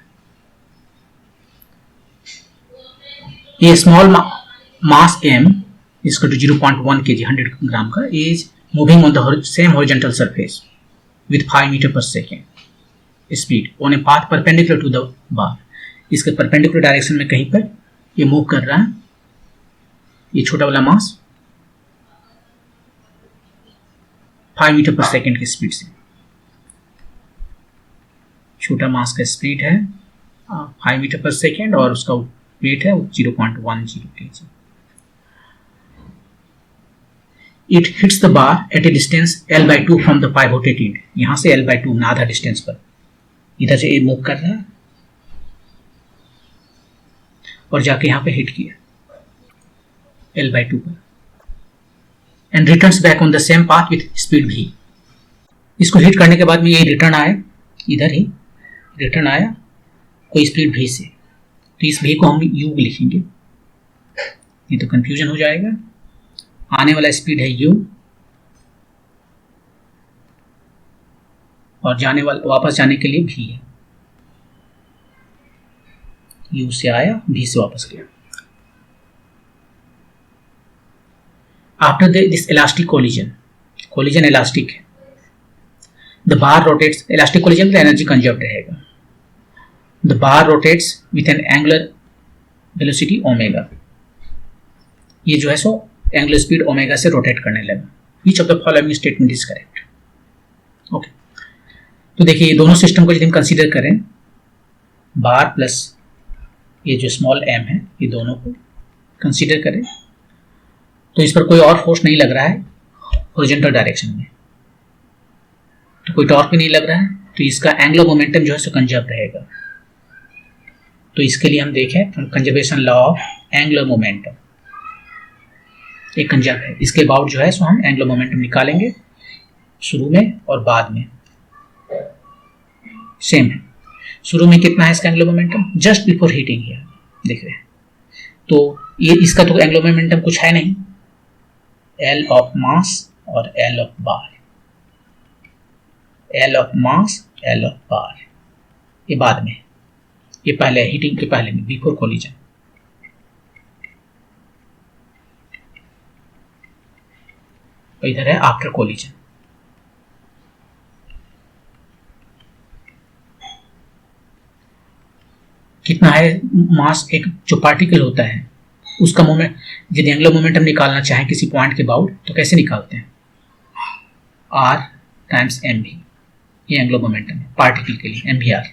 ये स्मॉल मास m इसका टू 0.1 kg 100 ग्राम का is moving on the same horizontal surface with 5 metre per second speed on a path perpendicular to the bar. इसके परपेंडिकुलर डायरेक्शन में कहीं पर ये मूव कर रहा है। ये छोटा वाला मास 5 मीटर पर सेकेंड की स्पीड से। छोटा मास का स्पीड है 5 मीटर पर सेकेंड और उसका वेट है 0.10 kg। It hits the bar at a distance L/2 from the pivoted end. यहां से L/2 आधा डिस्टेंस पर इधर से मूव कर रहा है और जाके यहां पे हिट किया L/2 पर and returns back on the same path with speed v। इसको हिट करने के बाद में ये रिटर्न आया, इधर ही रिटर्न आया कोई स्पीड v से, तो इस v को हम u लिखेंगे, ये तो कंफ्यूजन हो जाएगा। आने वाला स्पीड है u और जाने वाला वापस जाने के लिए v है। u से आया v से वापस गया। After this elastic collision elastic है, the bar rotates, elastic collision में एनर्जी कंजर्व रहेगा। The bar rotates with an angular velocity omega, ये जो है सो एंगुलर स्पीड ओमेगा से रोटेट करने लगा। Each of the following statement is correct. Okay, तो देखिए ये दोनों सिस्टम को यदि हम कंसीडर करें, बार प्लस ये जो स्मॉल m है, ये दोनों को कंसीडर करें तो इस पर कोई और फोर्स नहीं लग रहा है हॉरिजॉन्टल डायरेक्शन में, तो कोई टॉर्क भी नहीं लग रहा है, तो इसका एंगुलर मोमेंटम जो है सो कंजर्व रहेगा। तो इसके लिए हम देखें conservation law of angular momentum, एक कंजर्व है, इसके अबाउट जो है सो हम एंगुलर मोमेंटम निकालेंगे शुरू में और बाद में। सेम है, शुरू में कितना है इसका angular momentum, just before hitting here, देख रहे हैं। तो ये इसका तो एंगुलर मोमेंटम कुछ है नहीं, L ऑफ मास और L of bar, L of mass L of बार, ये बाद में, ये पहले हिटिंग के पहले में, बिफोर कोलिजन। तो इधर है आफ्टर कोलिजन। कितना है मास, एक जो पार्टिकल होता है उसका मोमेंट, यदि एंगुलर मोमेंटम निकालना चाहें किसी पॉइंट के अबाउट तो कैसे निकालते हैं, r टाइम्स mv, ये एंगुलर मोमेंटम है पार्टिकल के लिए, mvr।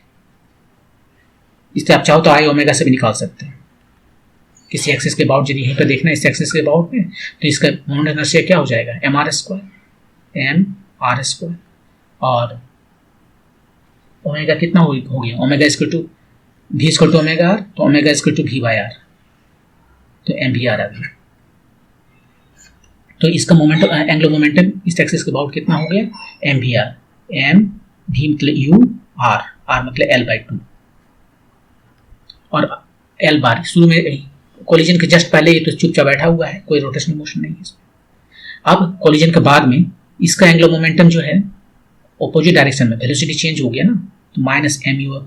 इससे आप चाहो तो i ओमेगा से भी निकाल सकते हैं। किसी एक्सिस के अबाउट यदि यहीं पर देखना है इस एक्सिस के अबाउट में, तो इसका मोमेंट इनर्शिया क्या हो जाएगा, mr², और ओमेगा कितना हो गया, omega equal to v equal to omega r, तो ओमेगा इक्वल टू v/r, तो mvr आ गया। तो इसका मोमेंटम, एंगुलर मोमेंटम इस एक्सिस के अबाउट कितना हो गया, mvr, m v मतलब u, r मतलब L/2 और L बार। शुरू में कोलिजन के जस्ट पहले ये तो चुपचाप बैठा हुआ है, कोई रोटेशनल मोशन नहीं है इसमें। अब कोलिजन के बाद में इसका एंगुलर मोमेंटम जो है ऑपोजिट डायरेक्शन में, वेलोसिटी चेंज हो गया ना, तो माइनस mu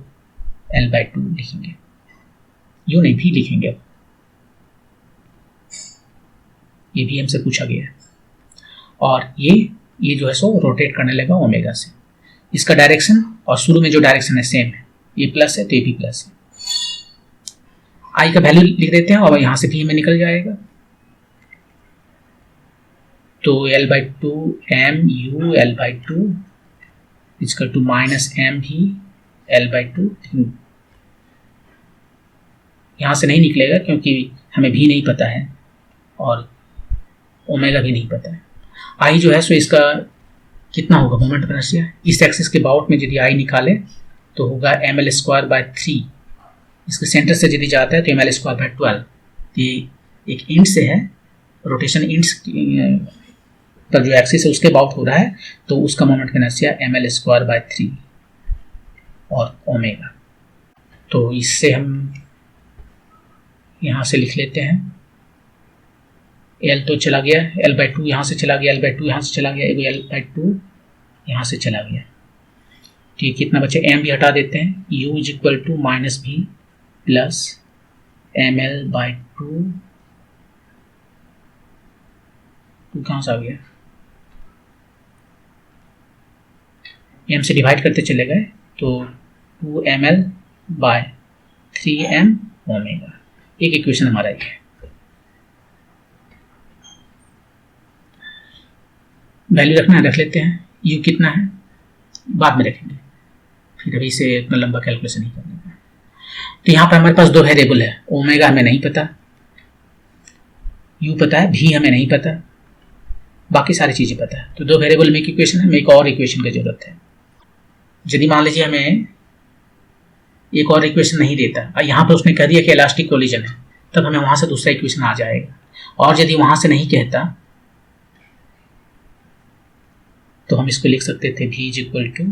L/2 लिखेंगे, यू नहीं भी लिखेंगे। अब ये भी हमसे पूछा गया है, और ये जो है सो रोटेट करने लगा ओमेगा से। इसका डायरेक्शन और शुरू में जो डायरेक्शन है सेम है, ये प्लस है तो ये भी प्लस है। आई का वैल्यू लिख देते हैं और यहां से भी में निकल जाएगा, तो L/2 mu L/2 equal to minus m भी L/2। यहां से नहीं निकलेगा क्योंकि हमें भी नहीं पता है और ओमेगा भी नहीं पता है। आई जो है सो इसका कितना होगा मोमेंट ऑफ इनर्शिया, इस एक्सिस के अबाउट में यदि आई निकाले तो होगा ml²/3। इसके सेंटर से यदि जाता है तो ml²/12। ये एक इंड से है, रोटेशन इंड्स पर जो एक्सिस है उसके अबाउट हो रहा है, तो उसका मोमेंट ऑफ इनर्शिया ml²/3 और ओमेगा। तो इससे हम यहाँ से लिख लेते हैं, L तो चला गया, L/2 यहाँ से चला गया, L/2 यहाँ से चला गया, L/2 यहाँ से चला गया। ठीक, कितना बचे, m भी हटा देते हैं, u equal to minus v plus ml/2, कहाँ से आ गया, m से डिवाइड करते चले गए तो 2ml/3m ओमेगा। एक इक्वेशन हमारा ये है। वैल्यू रखना है रख लेते हैं, यू कितना है बाद में रखेंगे, फिर अभी से इतना लंबा कैलकुलेशन नहीं करने का। तो यहाँ पर हमारे पास दो वेरिएबल है, ओमेगा हमें नहीं पता, यू पता है, भी हमें नहीं पता, बाकी सारी चीज़ें पता है। तो दो वेरिएबल में एक इक्वेशन है, हमें एक और इक्वेशन की जरूरत है। यदि मान लीजिए हमें एक और इक्वेशन नहीं देता और यहाँ पर उसने कह दिया कि इलास्टिक कोलिजन है, तब हमें वहाँ से दूसरा इक्वेशन आ जाएगा। और यदि वहाँ से नहीं कहता तो हम इसको लिख सकते थे v इज इक्वल टू,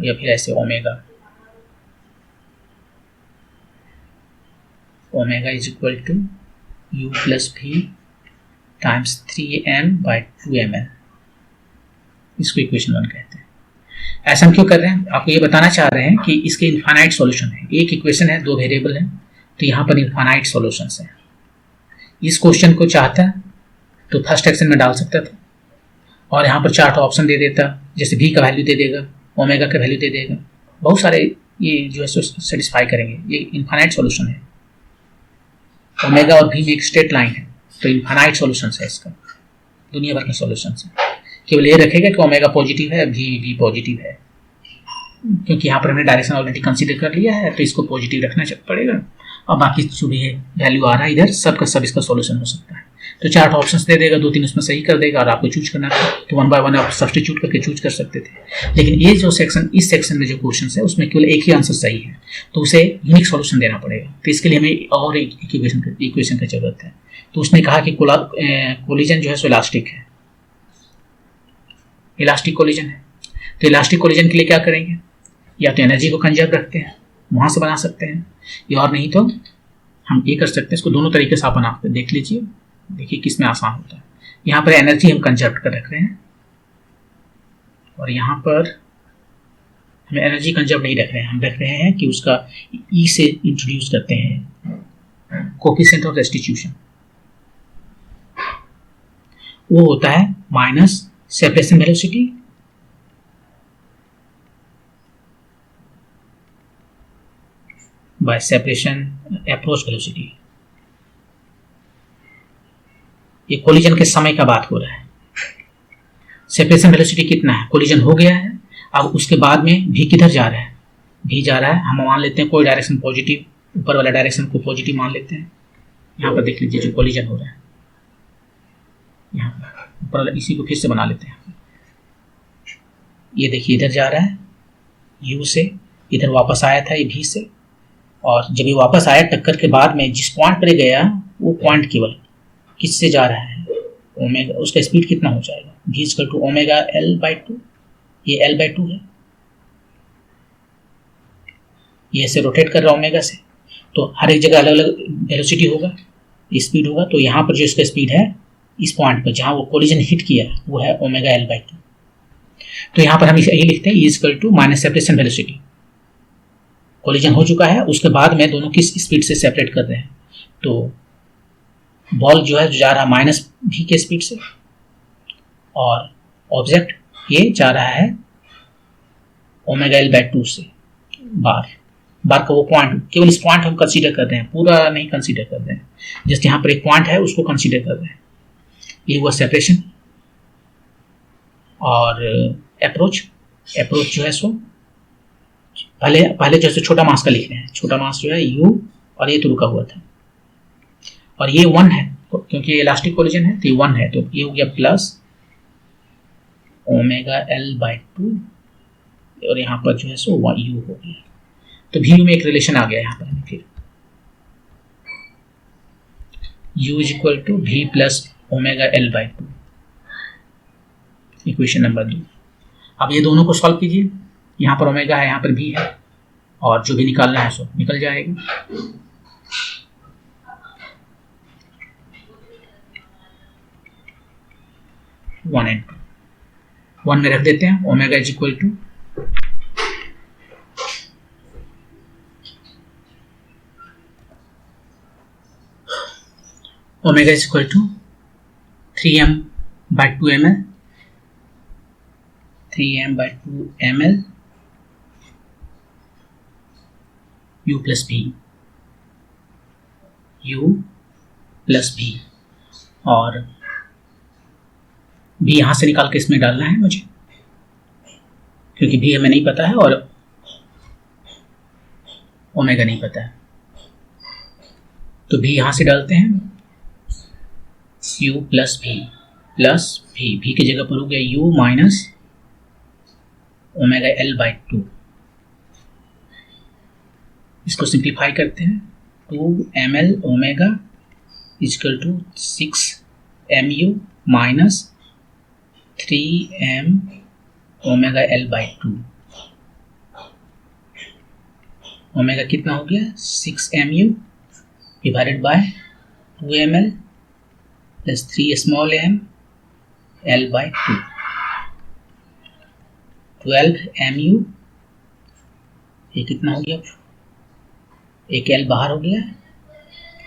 या फिर ऐसे omega is equal to U plus भी टाइम्स 3m/2ml, इसको इक्वेशन 1 कहते हैं। ऐसा हम क्यों कर रहे हैं, आपको ये बताना चाह रहे हैं कि इसके इनफाइनाइट सॉल्यूशन है। एक इक्वेशन है, दो वेरिएबल है, तो यहाँ पर इनफाइनाइट सॉल्यूशंस है। इस क्वेश्चन को चाहता तो फर्स्ट सेक्शन में डाल सकता था और यहाँ पर 4 ऑप्शन दे देता, जैसे v का वैल्यू दे देगा, ओमेगा का वैल्यू दे देगा, बहुत सारे ये जो है सेटिस्फाई करेंगे। ये इनफाइनाइट सॉल्यूशन है, ओमेगा और v में एक स्ट्रेट लाइन है, तो इनफाइनाइट सॉल्यूशन है इसका, दुनिया भर के सॉल्यूशन है। केवल ये रखेगा कि ओमेगा पॉजिटिव है, v पॉजिटिव है, क्योंकि यहाँ पर हमने डायरेक्शन ऑलरेडी कंसीडर कर लिया है, तो इसको पॉजिटिव रखना पड़ेगा। और बाकी जो भी है वैल्यू आ रहा है इधर, सबका सब इसका सॉल्यूशन हो सकता है। तो 4 ऑप्शंस दे देगा, 2-3 उसमें सही कर देगा और आपको चूज करना था, तो 1 बाय 1 आप सब्स्टिट्यूट करके चूज कर सकते थे। लेकिन ये जो सेक्शन, इस सेक्शन में जो क्वेश्चन है उसमें केवल एक ही आंसर सही है, तो उसे यूनिक सॉल्यूशन देना पड़ेगा। तो इसके लिए हमें और एक इक्वेशन की जरूरत है। तो उसने कहा कि कोलिजन जो है सो इलास्टिक है, इलास्टिक कोलिजन है। तो इलास्टिक कोलिजन के लिए क्या करेंगे, या तो एनर्जी को कंजर्व रखते हैं, वहाँ से बना सकते हैं, या और नहीं तो हम ये कर सकते हैं, इसको दोनों तरीके से आप बना देख लीजिए, देखिए किस में आसान होता है। यहाँ पर एनर्जी हम कंजर्व कर रख रहे हैं और यहाँ पर हम एनर्जी कंजर्व नहीं रख रहे हैं, हम रख रहे हैं कि उसका ई से इंट्रोड्यूस करते हैं कोफिशिएंट ऑफ रेस्टिट्यूशन, वो होता है minus separation velocity bye separation approach velocity. ये कोलिजन के समय का बात हो रहा है। सेपरेशन वेलोसिटी कितना है, कोलिजन हो गया है, अब उसके बाद में भी किधर जा रहा है, भी जा रहा है, हम मान लेते हैं कोई डायरेक्शन पॉजिटिव, ऊपर वाला डायरेक्शन को पॉजिटिव मान लेते हैं। यहाँ पर देख लीजिए जो कोलिजन हो रहा है, यहाँ पर ऊपर वाला, इसी को फिर से बना लेते हैं। ये देखिए इधर जा रहा है यू से, इधर वापस आया था ये भी से, और जब ये वापस आया टक्कर के बाद में जिस पॉइंट पर गया वो पॉइंट केवल किससे जा रहा है, ओमेगा, उसका स्पीड कितना हो जाएगा, v equal to omega l/2, ये l/2 है, ये ऐसे रोटेट कर रहा है ओमेगा से, तो हर एक जगह अलग अलग वेलोसिटी होगा, स्पीड होगा। तो यहाँ पर जो इसका स्पीड है इस पॉइंट पर जहाँ वो कोलिजन हिट किया वो है ओमेगा l/2। तो यहाँ पर हम यही लिखते हैं, e equal to minus separation velocity, collision हो चुका है, उसके बाद में दोनों किस स्पीड से सेपरेट कर रहे हैं, तो बॉल जो है जा रहा है माइनस v के स्पीड से, और ऑब्जेक्ट ये जा रहा है ओमेगा l/2 से। बार का वो पॉइंट, केवल इस पॉइंट हम कंसीडर कर रहे हैं, पूरा नहीं कंसीडर कर रहे हैं, जस्ट यहाँ पर एक पॉइंट है उसको कंसीडर कर रहे हैं। ये हुआ सेपरेशन। और अप्रोच जो है सो पहले जो है छोटा मास का लिख रहे हैं, छोटा मास जो है u, और ये तो रुका हुआ था, और ये 1 है क्योंकि ये इलास्टिक कोलिजन है, तो ये 1 है, तो ये हो गया प्लस ओमेगा l/2, और यहाँ पर जो है सो u हो गया। तो v में एक रिलेशन आ गया यहाँ पर, फिर u is equal to v plus omega l/2, equation number 2। अब ये दोनों को सॉल्व कीजिए, यहाँ पर ओमेगा है, यहाँ पर v है, और जो भी निकालना है सो निकल जाएगा। वन एंड 1 में रख देते हैं, omega is equal to omega is equal to 3m/2ml, 3m/2ml u plus v, और भी यहाँ से निकाल के इसमें डालना है मुझे, क्योंकि भी हमें नहीं पता है और ओमेगा नहीं पता है। तो भी यहाँ से डालते हैं, u प्लस भी की जगह पर हो गया u minus omega L by 2। इसको सिंप्लीफाई करते हैं, 2ml omega is equal to 6mu minus 3m omega L by 2। Omega कितना हो गया 6mu divided by 2ml plus 3 small m l by 2, 12mu। ये कितना हो गया, एक l बाहर हो गया,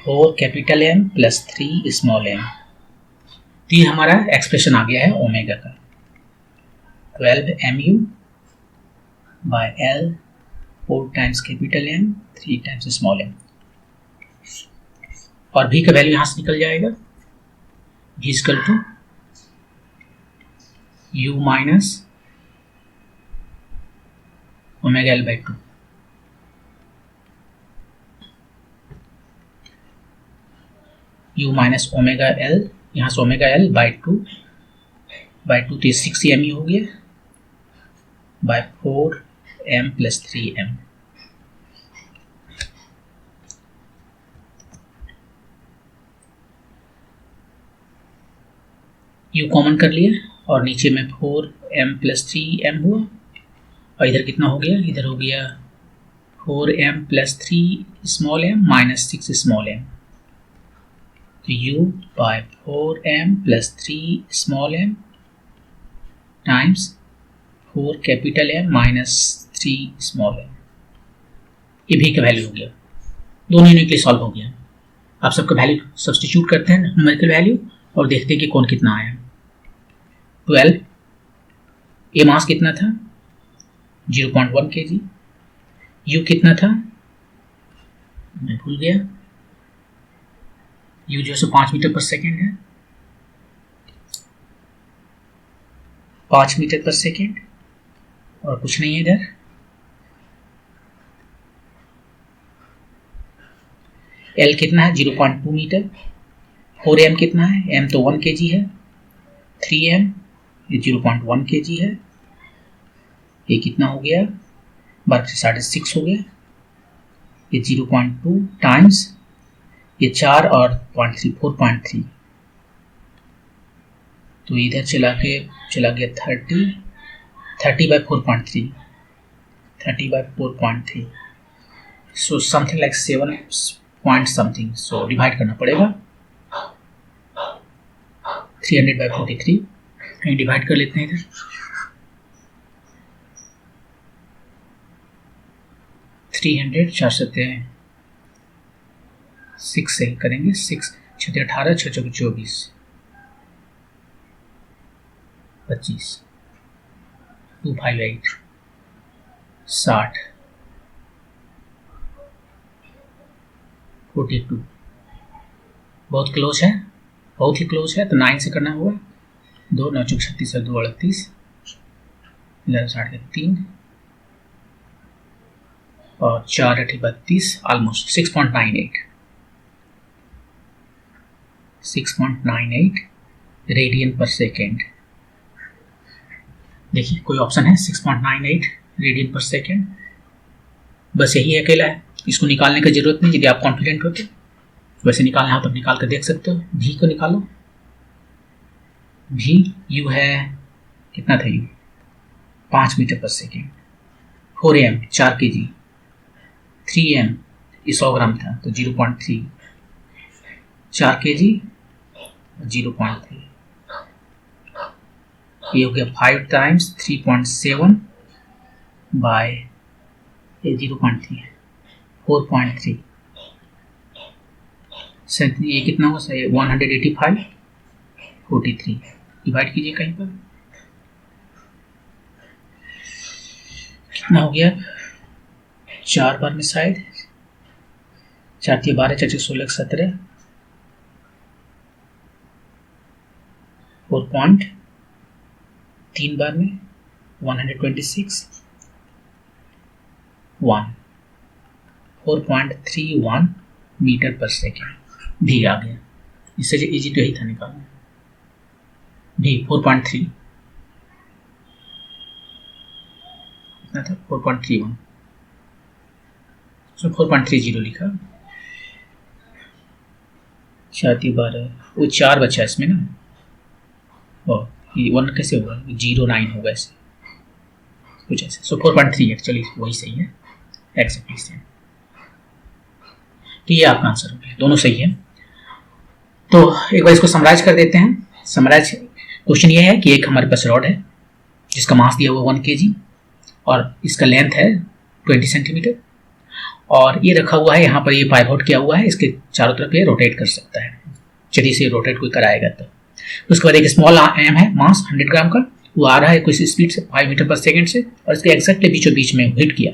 4 capital M plus 3 small m। तो ये हमारा एक्सप्रेशन आ गया है ओमेगा का, 12mu by l, 4 times capital M 3 times small m। और भी का वैल्यू यहां से निकल जाएगा, v equal to u minus omega L by 2। u minus omega L, यहाँ से ओमेगा एल बाई 2 तो ये 6m हो गया bye 4m plus 3m। u common कर लिया और नीचे में 4m प्लस 3m हुआ, और इधर कितना हो गया, इधर हो गया 4m plus 3 small m minus 6 small m। तो u by 4m plus 3 small m times 4 capital M minus 3 small m। ये भी का वैल्यू हो गया, दोनों यूनिट के लिए सॉल्व हो गया। आप सबका वैल्यू सब्स्टिट्यूट करते हैं न्यूमेरिकल वैल्यू और देखते हैं कि कौन कितना आया। 12, ए मास कितना था 0.1 kg, u कितना था मैं भूल गया, u जो है 5 मीटर पर सेकेंड है, 5 मीटर पर सेकेंड और कुछ नहीं है इधर। L कितना है 0.2 मीटर, 4m कितना है, m तो 1 kg है, 3m ये 0.1 kg है, ये कितना हो गया 12 से 6.5 हो गया, ये 0.2 टाइम्स ये 4 और 0.3 4.3, तो इधर चला गया 30 by 4.3, 30 by 4.3, so something like 7 point something. So divide करना पड़ेगा 300 बाय 43, कहीं डिवाइड कर लेते हैं इधर, 300 4 सत्ते 6 से करेंगे, 6 6 18 6 24 25 258 60 42, बहुत क्लोज है, बहुत ही क्लोज है। तो 9 से करना होगा, 2 9 चौक 36 2 38 11 60 3 और 4 8 32, ऑलमोस्ट 6.98 रेडियन पर सेकेंड। देखिए कोई ऑप्शन है 6.98 रेडियन पर सेकेंड, बस यही अकेला है, इसको निकालने की जरूरत नहीं। यदि आप कॉन्फिडेंट हो तो वैसे निकालना हो तो निकाल कर देख सकते हो। भी को निकालो, भी यू है कितना था, you 5 metre per second, 4m 4 kg, 3m 100 ग्राम था तो 0.3, 4 kg 0.3, ये हो गया 5 टाइम्स 3.7 बाय 0.3 4.3, ये कितना होगा सही 185 43, डिवाइड कीजिए कहीं पर, कितना हो गया 4 बार में शायद 4 3 12 4 16 17 4.3 3 बार में 126 1 4.31 मीटर पर सेकेंड भी आ गया। इससे जो इजी तो यही था निकालना भी 4.3 कितना था 4.31 उसमें 4.30 लिखा। 4×12 वो 4 बचा इसमें ना, और ये 1 कैसे होगा 0.9 होगा ऐसे कुछ ऐसे। सो 4.3 एक्चुअली वही सही है एक्जेक्टली सेम। तो ये आपका आंसर हो गया, दोनों सही है। तो एक बार इसको समराइज कर देते हैं। समराइज क्वेश्चन ये है कि एक हमारे पास रॉड है जिसका मास दिया हुआ 1 kg और इसका लेंथ है 20 सेंटीमीटर और ये रखा हुआ है यहाँ पर, ये पाइवोट किया हुआ है, इसके चारों तरफ ये रोटेट कर सकता है। चलिए इसे रोटेट कोई कराएगा तो उसके बाद एक स्मॉल एम है मास 100 ग्राम का, वो आ रहा है कुछ स्पीड से 5 मीटर पर सेकेंड से और इसके एग्जैक्टली बीचों बीच में हिट किया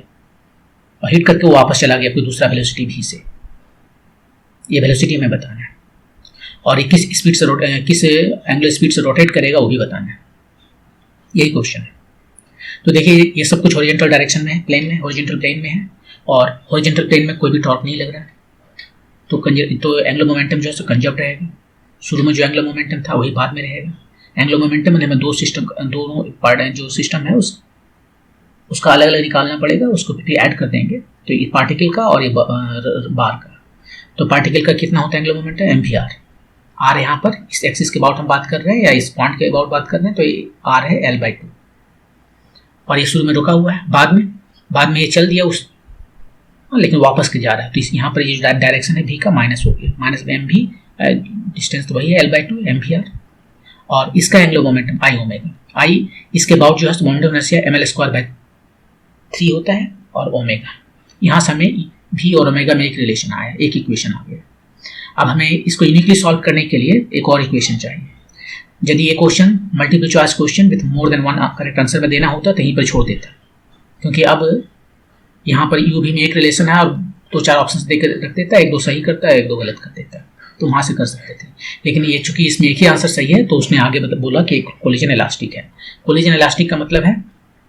और हिट करके वो वापस चला गया कोई दूसरा वेलोसिटी भी से। ये वेलोसिटी हमें बताना है और ये किस स्पीड से किस एंगुलर स्पीड से रोटेट करेगा वो भी बताना है। यही क्वेश्चन है। तो देखिए ये सब कुछ हॉरिजॉन्टल डायरेक्शन में है, प्लेन में, हॉरिजॉन्टल प्लेन में है और हॉरिजॉन्टल प्लेन में कोई भी टॉर्क नहीं लग रहा है। तो एंगुलर मोमेंटम जो है सो कंजर्व रहेगा। शुरू में जो एंगुलर मोमेंटम था वही बाद में रहेगा। एंगुलर मोमेंटम में हमें दोनों पार्ट जो सिस्टम है उसका अलग अलग निकालना पड़ेगा, उसको फिर ऐड कर देंगे। तो ये पार्टिकल का और ये बार का। तो पार्टिकल का कितना होता है एंगुलर मोमेंटम mvr। आर यहाँ पर इस एक्सिस के अबाउट हम बात कर रहे हैं या इस पॉइंट के अबाउट बात कर रहे हैं, तो ये आर है L/2 और ये शुरू में रुका हुआ है, बाद में ये चल दिया लेकिन वापस के जा रहा है। तो यहाँ पर ये जो डायरेक्शन है v का माइनस हो गया, माइनस mv, डिस्टेंस तो वही है L/2 mvr और इसका angular momentum I omega. I इसके अबाउट जो है मोमेंटम इनर्शिया ml²/3 होता है और ओमेगा। यहाँ से हमें v और ओमेगा में एक रिलेशन आया, एक इक्वेशन आ गया। अब हमें इसको यूनिकली सॉल्व करने के लिए एक और इक्वेशन चाहिए। यदि ये question multiple choice question with more than 1 correct answer में देना होता तो यहीं पर छोड़ देता, क्योंकि अब यहाँ पर u v में एक रिलेशन है और 2-4 ऑप्शन देकर रख देता है, 1-2 सही करता है 1-2 गलत कर देता है, तो वहाँ से कर सकते थे। लेकिन ये चूंकि इसमें एक ही आंसर सही है तो उसने आगे बोला कि कोलिजन इलास्टिक है। कोलिजन इलास्टिक का मतलब है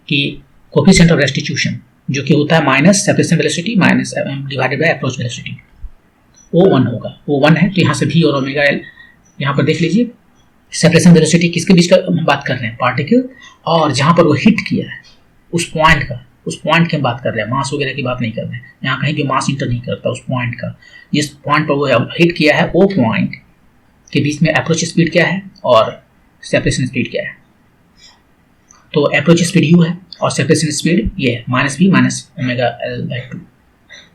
कि कोफिशिएंट ऑफ रेस्टिट्यूशन जो कि होता है minus separation velocity minus divided by approach velocity, वो 1 होगा। वो 1 है तो यहाँ से v और ओमेगा l यहाँ पर देख लीजिए। सेपरेशन वेलोसिटी किसके बीच का हम बात कर रहे हैं, पार्टिकल और जहाँ पर वो हिट किया है उस पॉइंट की हम बात कर रहे हैं, मास वगैरह की बात नहीं कर रहे हैं। यहाँ कहीं भी मास इंटर नहीं करता उस पॉइंट का। जिस पॉइंट पर वो हिट किया है वो पॉइंट के बीच में अप्रोच स्पीड क्या है और सेपरेशन स्पीड क्या है। तो अप्रोच स्पीड u है और सेपरेशन स्पीड ये है minus v minus omega L/2।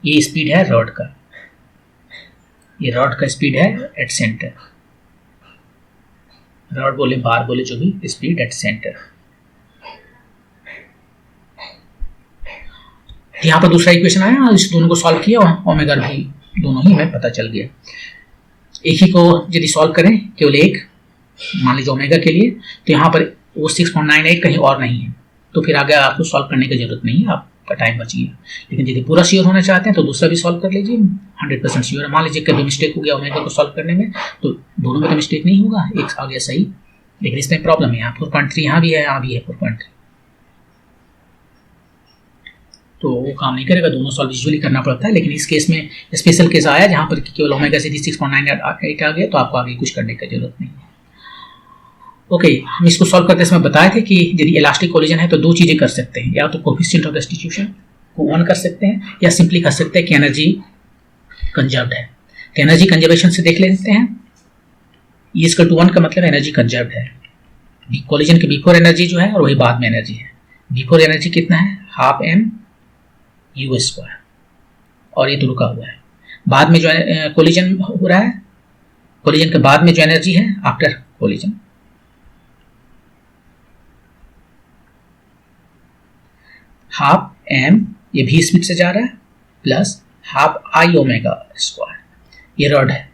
ये स्पीड है रॉड का, ये रॉड का स्पीड है एट सेंटर, रॉड बोले बार बोले जो भी, स्पीड एट सेंटर। यहाँ पर दूसरा इक्वेशन आया, इस दोनों को सॉल्व किया और ओमेगा भी दोनों ही हमें पता चल गया। एक ही को यदि सॉल्व करें केवल एक, मान लीजिए ओमेगा के लिए, तो यहाँ पर वो 6.98 कहीं और नहीं है, तो फिर आगे आपको सॉल्व करने की जरूरत नहीं है, आपका टाइम बच गया। लेकिन यदि पूरा श्योर होना चाहते हैं तो दूसरा भी सॉल्व कर लीजिए, 100% श्योर है। मान लीजिए कभी मिस्टेक हो गया ओमेगा को सॉल्व करने में, तो दोनों में तो मिस्टेक नहीं होगा, एक आ गया सही, लेकिन इसमें प्रॉब्लम है। यहाँ 4.3 यहाँ भी है, यहाँ भी है 4.3, तो वो काम नहीं करेगा, दोनों सॉल्व विजुअली करना पड़ता है। लेकिन इस केस में स्पेशल केस आया जहाँ पर केवल ओमेगा से 6.98 आ गया, तो आपको आगे कुछ करने की जरूरत नहीं है। ओके, हम इसको सॉल्व करते समय बताए थे कि यदि इलास्टिक कोलिजन है तो 2 चीजें कर सकते हैं, या तो कोफिशिएंट ऑफ रेस्टिट्यूशन को 1 कर सकते हैं या सिंपली कर सकते हैं कि एनर्जी कंजर्व्ड है। तो एनर्जी कंजर्वेशन से देख लेते हैं। E=1 का मतलब एनर्जी कंजर्व्ड है। कोलिजन के बिफोर एनर्जी जो है और वही बाद में एनर्जी है। बिफोर एनर्जी कितना है, 12m u², और ये तो रुका हुआ है। बाद में जो कोलिजन हो रहा है, कोलिजन के बाद में जो एनर्जी है आफ्टर कोलिजन, हाफ m, ये भी स्पीड से जा रहा है, प्लस हाफ I ओमेगा²। ये रॉड है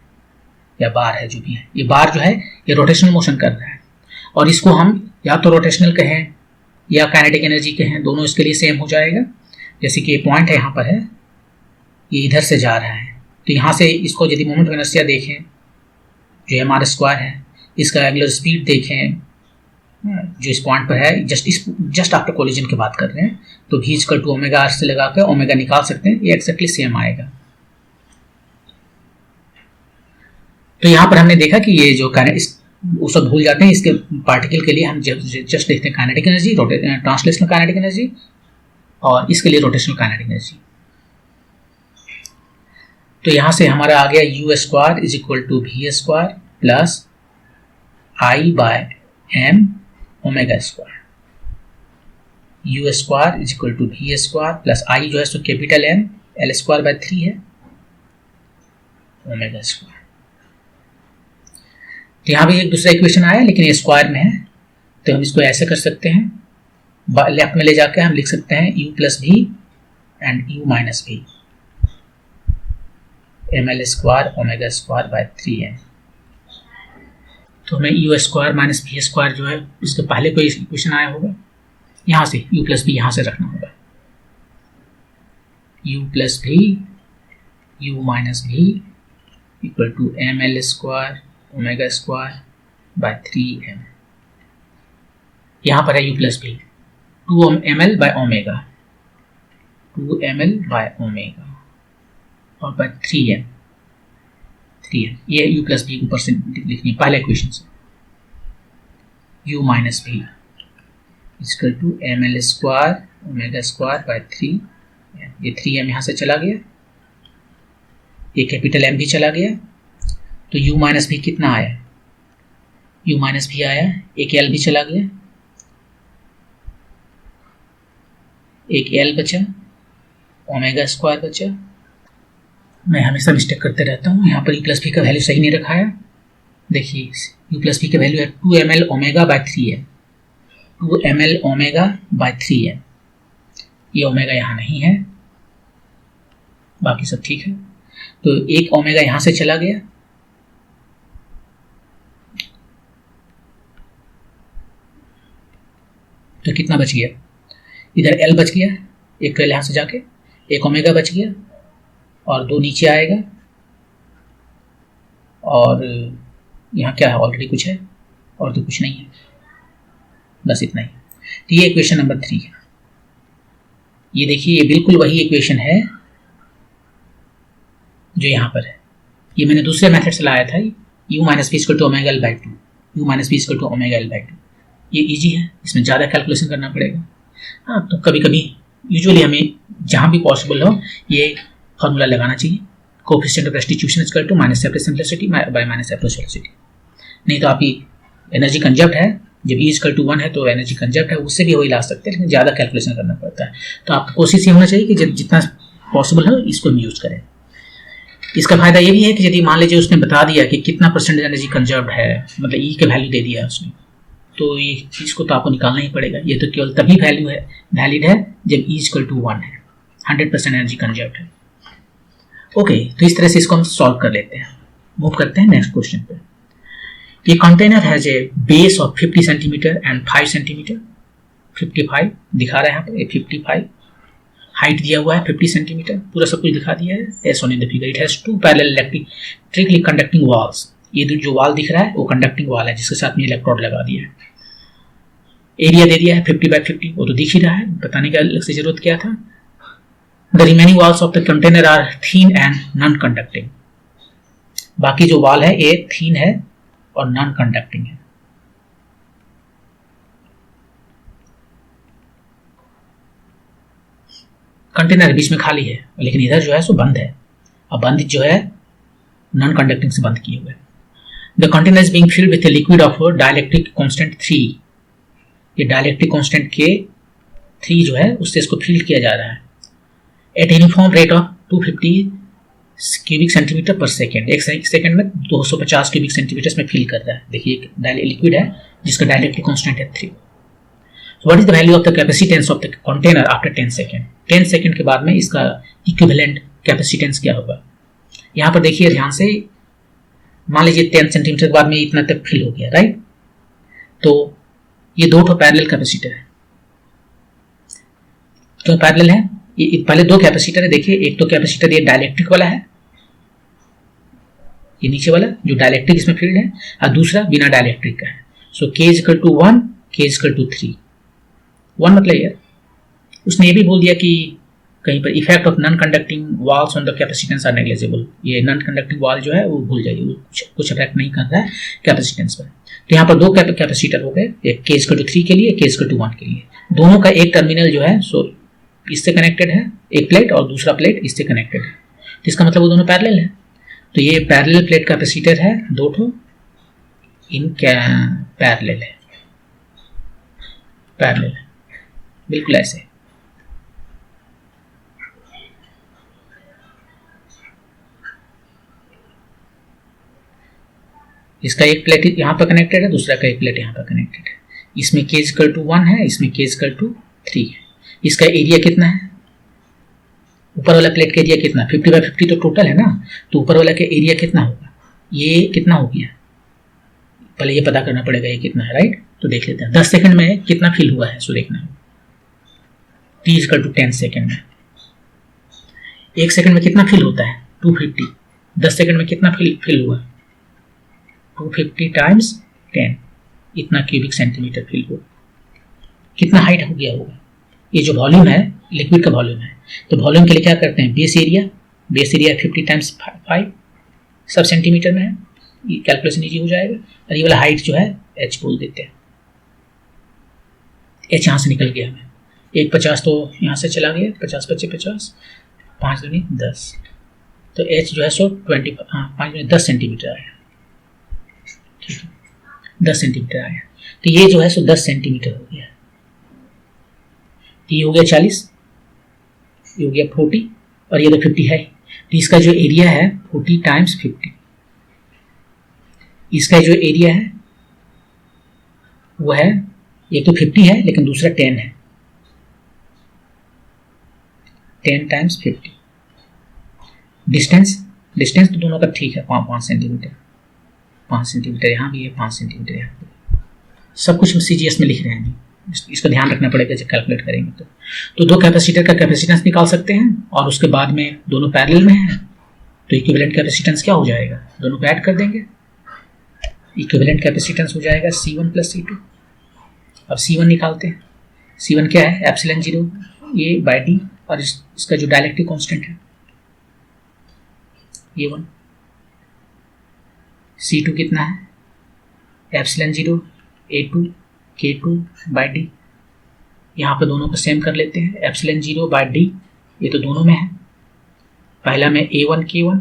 या बार है, जो भी है, ये बार जो है ये रोटेशनल मोशन कर रहा है, और इसको हम या तो रोटेशनल कहें या काइनेटिक एनर्जी कहें, दोनों इसके लिए सेम हो जाएगा। जैसे कि ये पॉइंट है यहाँ पर है, ये इधर से जा रहा है, तो यहाँ से इसको यदि मोमेंट ऑफ इनर्शिया देखें जो mr² है, इसका एंगुलर स्पीड देखें जो इस पॉइंट पर है, जस्ट आफ्टर कोलिजन की बात कर रहे हैं, तो v equal to omega R से लगा कर ओमेगा निकाल सकते हैं, ये एक्जैक्टली सेम आएगा। तो यहाँ पर हमने देखा कि ये जो वो सब भूल जाते हैं, इसके पार्टिकल के लिए हम जस्ट देखते हैं kinetic energy, translational kinetic energy, और इसके लिए रोटेशनल काइनेटिक एनर्जी। तो यहाँ से हमारा आ गया u square is equal to v square plus i by m omega square. u square is equal to v square plus i जो है so capital M l square by 3 है omega square. तो यहाँ भी एक दूसरा इक्वेशन आया, लेकिन ये स्क्वायर में है, तो हम इसको ऐसे कर सकते हैं, लेफ्ट में ले जाकर हम लिख सकते हैं u plus v and u minus v ml square omega square by 3m। तो हमें u square minus v square जो है, इसके पहले कोई इक्वेशन आया होगा, यहाँ से u प्लस v यहाँ से रखना होगा, u plus v u minus v equal to ml square omega square by 3m। यहाँ पर है u plus v 2ml by omega, 2ml by omega और बाय 3m, ये u प्लस v ऊपर से लिखनी है पहले इक्वेशन से, u minus v equal to ml square omega square by 3, ये 3m यहाँ से चला गया, ये कैपिटल M भी चला गया, तो u माइनस v कितना आया, u माइनस v आया, एक l भी चला गया, एक l बचा, ओमेगा स्क्वायर बचा। मैं हमेशा मिस्टेक करते रहता हूँ, यहाँ पर u प्लस v का वैल्यू सही नहीं रखा है। देखिए u प्लस v का वैल्यू है 2ml omega by 3m, 2ml omega by 3m, ये ओमेगा यहाँ नहीं है, बाकी सब ठीक है। तो एक ओमेगा यहाँ से चला गया, तो कितना बच गया, इधर l बच गया, एक l यहाँ से जाके एक ओमेगा बच गया, और 2 नीचे आएगा, और यहाँ क्या है, ऑलरेडी कुछ है और तो कुछ नहीं है, बस इतना ही। तो ये इक्वेशन नंबर 3 है। ये देखिए, ये बिल्कुल वही इक्वेशन है जो यहाँ पर है, ये मैंने दूसरे मेथड से लाया था, u minus V equal to omega L by 2, u minus V equal to omega L by 2। ये इजी है, इसमें ज़्यादा कैलकुलेशन करना पड़ेगा। हाँ, तो कभी कभी यूजुअली हमें जहाँ भी पॉसिबल हो ये फॉर्मूला लगाना चाहिए, coefficient of restitution equal to minus separation velocity by minus approach velocity. नहीं तो आपकी एनर्जी कंजर्व्ड है, जब ई इक्वल टू 1 है तो एनर्जी कंजर्व्ड है, उससे भी वही ला सकते हैं, लेकिन ज़्यादा कैलकुलेशन करना पड़ता है। तो आपको कोशिश ये होना चाहिए कि जब जितना पॉसिबल हो इसको हम यूज़ करें। इसका फायदा ये भी है कि यदि मान लीजिए उसने बता दिया कि कितना परसेंट एनर्जी कंजर्व्ड है, मतलब ई के वैल्यू दे दिया उसने, तो ये चीज़ को तो आपको निकालना ही पड़ेगा। ये तो केवल तभी वैल्यू है वैलिड है जब ई इक्वल टू 1 है, 100% एनर्जी कंजर्व्ड है। ओके, तो इस तरह से इसको हम सॉल्व कर लेते हैं। मूव करते हैं नेक्स्ट क्वेश्चन पे। ये container has a base of 50 centimetre and 5 centimetre, 55 दिखा रहा है यहाँ पे, 55 हाइट दिया हुआ है 50 सेंटीमीटर, पूरा सब कुछ दिखा दिया है as shown in the figure. It has 2 parallel electrically conducting walls. ये जो वॉल दिख रहा है वो कंडक्टिंग वॉल है जिसके साथ में इलेक्ट्रोड लगा दिया है। एरिया दे दिया है 50 बाय 50, वो तो दिख ही रहा है, बताने की अलग से जरूरत क्या था। The remaining walls of the container are thin and non conducting. बाकी जो वॉल है ये थीन है और नॉन कंडक्टिंग है। कंटेनर बीच में खाली है, लेकिन इधर जो है सो बंद है, और बंद जो है नॉन कंडक्टिंग से बंद किए हुए। The container is being filled with a liquid of dielectric constant 3। ये डाइलेक्ट्रिक कांस्टेंट के 3 जो है उससे इसको फिल किया जा रहा है eight uniform rate of 250 cubic centimetre पर सेकेंड। एक सेकेंड में 250 क्यूबिक सेंटीमीटर में फिल कर रहा है। देखिए एक लिक्विड है जिसका डाइलेक्ट्रिक कांस्टेंट है 3। What is the value of the capacitance of the container after 10 second. 10 second के बाद में इसका इक्विवेलेंट कैपेसिटेंस क्या होगा। यहाँ पर देखिए ध्यान से, मान लीजिए 10 सेंटीमीटर के बाद में इतना तक फिल हो गया, राइट। तो ये 2 पैरेलल कैपेसिटर है। क्यों पैरेलल है, ये पहले 2 कैपेसिटर है। देखिए एक तो कैपेसिटर ये डाइलेक्ट्रिक वाला है, ये नीचे वाला जो डाइलेक्ट्रिक इसमें फील्ड है, और दूसरा बिना डाइलेक्ट्रिक का है। So K equal to 1, k equal to 3। 1 मतलब यार उसने ये भी बोल दिया कि कहीं पर effect of non conducting walls on the capacitance are negligible. ये नॉन कंडक्टिंग वॉल जो है वो भूल जाइए, वो कुछ इफेक्ट नहीं कर रहा है कैपेसिटेंस पर। तो यहाँ पर दो कैपेसिटर हो गए, एक k इक्वल टू 3 के लिए, k इक्वल टू 1 के लिए। दोनों का एक टर्मिनल जो है सो इससे कनेक्टेड है, एक प्लेट, और दूसरा प्लेट इससे कनेक्टेड है। तो इसका मतलब वो दोनों पैरेलल है। तो ये पैरेलल प्लेट कैपेसिटर है, दो ठो इन पैरेलल है, पैरेलल है बिल्कुल ऐसे। इसका एक प्लेट यहाँ पर कनेक्टेड है, दूसरा का एक प्लेट यहाँ पर कनेक्टेड है। इसमें k इक्वल टू 1 है, इसमें k इक्वल टू 3 है। इसका एरिया कितना है, ऊपर वाला प्लेट का एरिया कितना, 50/50 तो टोटल है ना, तो ऊपर वाला का एरिया कितना होगा, ये कितना हो गया, पहले ये पता करना पड़ेगा ये कितना है, राइट। तो देख लेते हैं 10 सेकंड में कितना फिल हुआ है, सो देखना है t इक्वल टू 10 सेकंड में। 1 सेकंड में कितना फिल होता है 250, 10 सेकंड में कितना फिल हुआ 250 टाइम्स 10, इतना क्यूबिक सेंटीमीटर फिल हुआ। कितना हाइट हो गया होगा, ये जो वॉल्यूम है लिक्विड का वॉल्यूम है, तो वॉल्यूम के लिए क्या करते हैं, बेस एरिया 50 टाइम्स 5 सब सेंटीमीटर में है, ये कैलकुलेशन इजी हो जाएगा। और ये वाला हाइट जो है h बोल देते हैं, h यहाँ से निकल गया हमें, 150 तो यहाँ से चला गया, 50 × 50, 5 दूनी 10, तो h जो है सो 20, हाँ 5 दूनी 10 सेंटीमीटर आया, ठीक है 10 सेंटीमीटर आया। तो ये जो है सो 10 सेंटीमीटर हो गया, ये हो गया 40, ये हो गया 40, और ये तो 50 है। तो इसका जो एरिया है 40 टाइम्स 50, इसका जो एरिया है वो है, एक तो 50 है लेकिन दूसरा 10 है, 10 टाइम्स 50। डिस्टेंस तो दोनों का ठीक है 5 सेंटीमीटर, 5 सेंटीमीटर यहाँ भी है, 5 सेंटीमीटर यहाँ पे, सब कुछ हम CGS में लिख रहे हैं, इसका ध्यान रखना पड़ेगा जब कैलकुलेट करेंगे। तो दो कैपेसिटर का कैपेसिटेंस निकाल सकते हैं, और उसके बाद में दोनों पैरेलल में है, तो इक्विवेलेंट कैपेसिटेंस क्या हो जाएगा, दोनों को ऐड कर देंगे, इक्विवेलेंट कैपेसिटेंस हो जाएगा C1 + C2। अब C1 निकालते हैं, C1 क्या है एप्सिलॉन 0 ये बाय डी, और इसका जो डाइलेक्ट्रिक कांस्टेंट है ये 1। C2 कितना है epsilon 0 A2 K2 bye D, यहाँ पर दोनों को सेम कर लेते हैं, एप्सिलॉन 0 बाय डी ये तो दोनों में है, पहला में A1 K1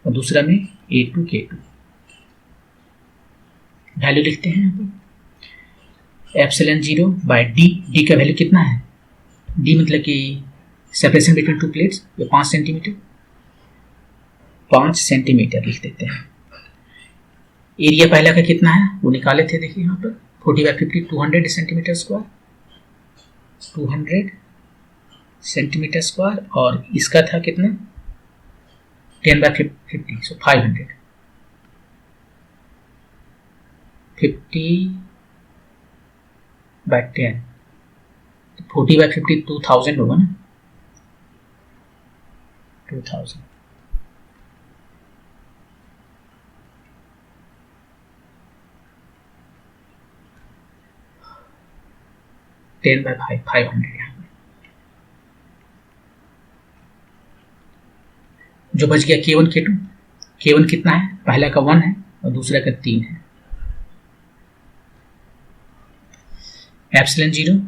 और दूसरा में A2 K2। वैल्यू लिखते हैं यहाँ पर, एप्सिलॉन 0 बाय डी, डी का वैल्यू कितना है, डी मतलब कि सेपरेशन बिटवीन टू प्लेट्स, ये 5 सेंटीमीटर, 5 सेंटीमीटर लिख देते हैं। एरिया पहला का कितना है वो निकाले थे, देखिए यहाँ पर 40/50 200 सेंटीमीटर स्क्वायर, 200 सेंटीमीटर स्क्वायर, और इसका था कितना 10/50 सो 500, 50/10 40/50 2000 होगा ना, 2000। टेन बाय 500 यहाँ पर जो बच गया K1 K2, K1 कितना है, पहला का 1 है और दूसरा का 3 है, एप्सिलॉन 0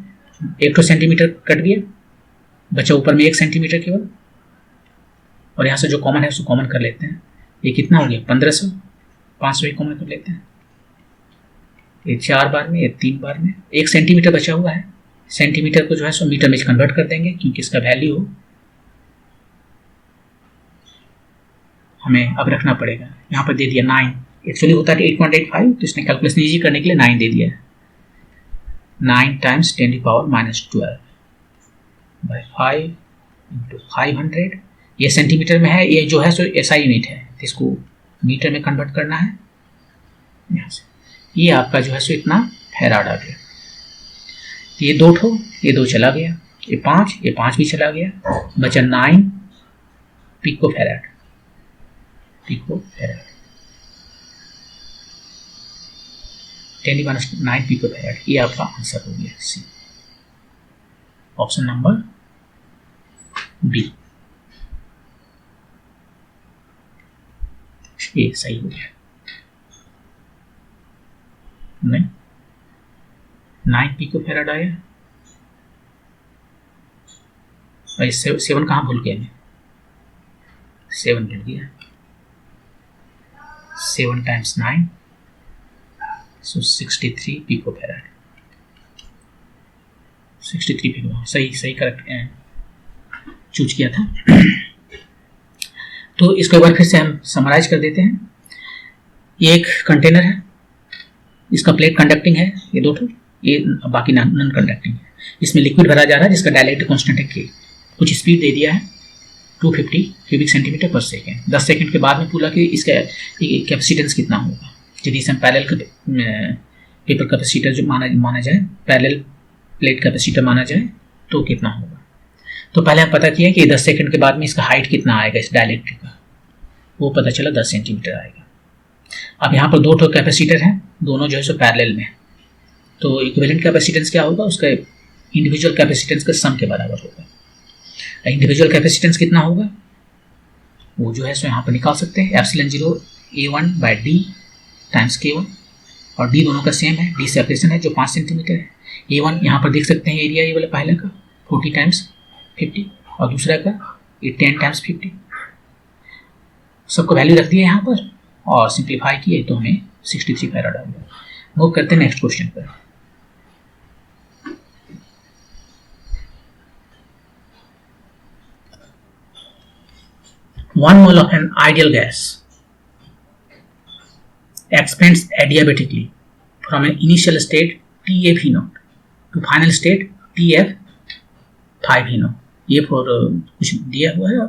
1 सेंटीमीटर कट गया, बचा ऊपर में 1 सेंटीमीटर केवल, और यहाँ से जो कॉमन है उसको कॉमन कर लेते हैं, ये कितना हो गया 1500, 500 ही कॉमन कर लेते हैं, ये 4 बार में, ये 3 बार में, 1 सेंटीमीटर बचा हुआ है, सेंटीमीटर को जो है सो मीटर में कन्वर्ट कर देंगे, क्योंकि इसका वैल्यू हमें अब रखना पड़ेगा। यहाँ पर दे दिया 9, एक्चुअली होता है 8.85, तो इसने कैलकुलेशन इजी करने के लिए 9 दे दिया है, 9 टाइम्स 10⁻⁻12 बाय 5 इंटू 500, ये सेंटीमीटर में है, ये जो है सो SI यूनिट है, इसको मीटर में कन्वर्ट करना है यहाँ से, ये आपका जो है सो इतना फैराड आ गया। तो ये 2 ठो, ये 2 चला गया, ये 5 भी चला गया, बचा 9 पिको फैराड। 10⁻⁹ पिकोफैराड। ये आपका आंसर हो गया सी, ऑप्शन नंबर बी, ये सही हो गया। नहीं, 9 पिकोफैराड आया, और 7 कहाँ भूल गया मैं, 7 भूल गया। 7 × 9 so 63 पिकोफैराड, 63 पिको, सही करेक्ट चूज किया था। तो इसको एक बार फिर से हम समराइज कर देते हैं। ये एक कंटेनर है, इसका प्लेट कंडक्टिंग है, ये दो ठो, ये बाकी नॉन कंडक्टिंग है। इसमें लिक्विड भरा जा रहा है जिसका डायलेक्ट्रिक कांस्टेंट है के। कुछ स्पीड दे दिया है 250 क्यूबिक सेंटीमीटर पर सेकेंड। 10 सेकेंड के बाद में पूरा कि इसका कैपेसिटेंस कितना होगा। यदि इसे हम पैरेलल पेपर कैपेसिटर जो माना जाए, पैरेलल प्लेट कैपेसिटर माना जाए तो कितना होगा। तो पहले हम पता किया कि 10 सेकेंड के बाद में इसका हाइट कितना आएगा इस डायलेक्ट्रिक का, वो पता चला 10 सेंटीमीटर आएगा। अब यहाँ पर दो ठो कैपेसिटर हैं, दोनों जो है सो पैरेलल में, तो इक्विवेलेंट कैपेसिटेंस क्या होगा, उसका इंडिविजुअल कैपेसिटेंस के सम के बराबर होगा। इंडिविजुअल कैपेसिटेंस कितना होगा वो जो है सो यहाँ पर निकाल सकते हैं, ε0 A1/d टाइम्स K1, और d दोनों का सेम है, d सेपरेशन है जो 5 सेंटीमीटर है। A1 यहाँ पर देख सकते हैं एरिया, ये वाला पहले का 40 × 50 और दूसरा का ये 10 × 50। सबको वैल्यू रख दिया यहाँ पर और सिंप्लीफाई किए तो हमें 63 फैराड आ गया। मूव करते हैं नेक्स्ट क्वेश्चन पर। One mole of an ideal gas expands adiabatically from an initial state TF0 to final state TF5 ये फॉर कुछ दिया हुआ है,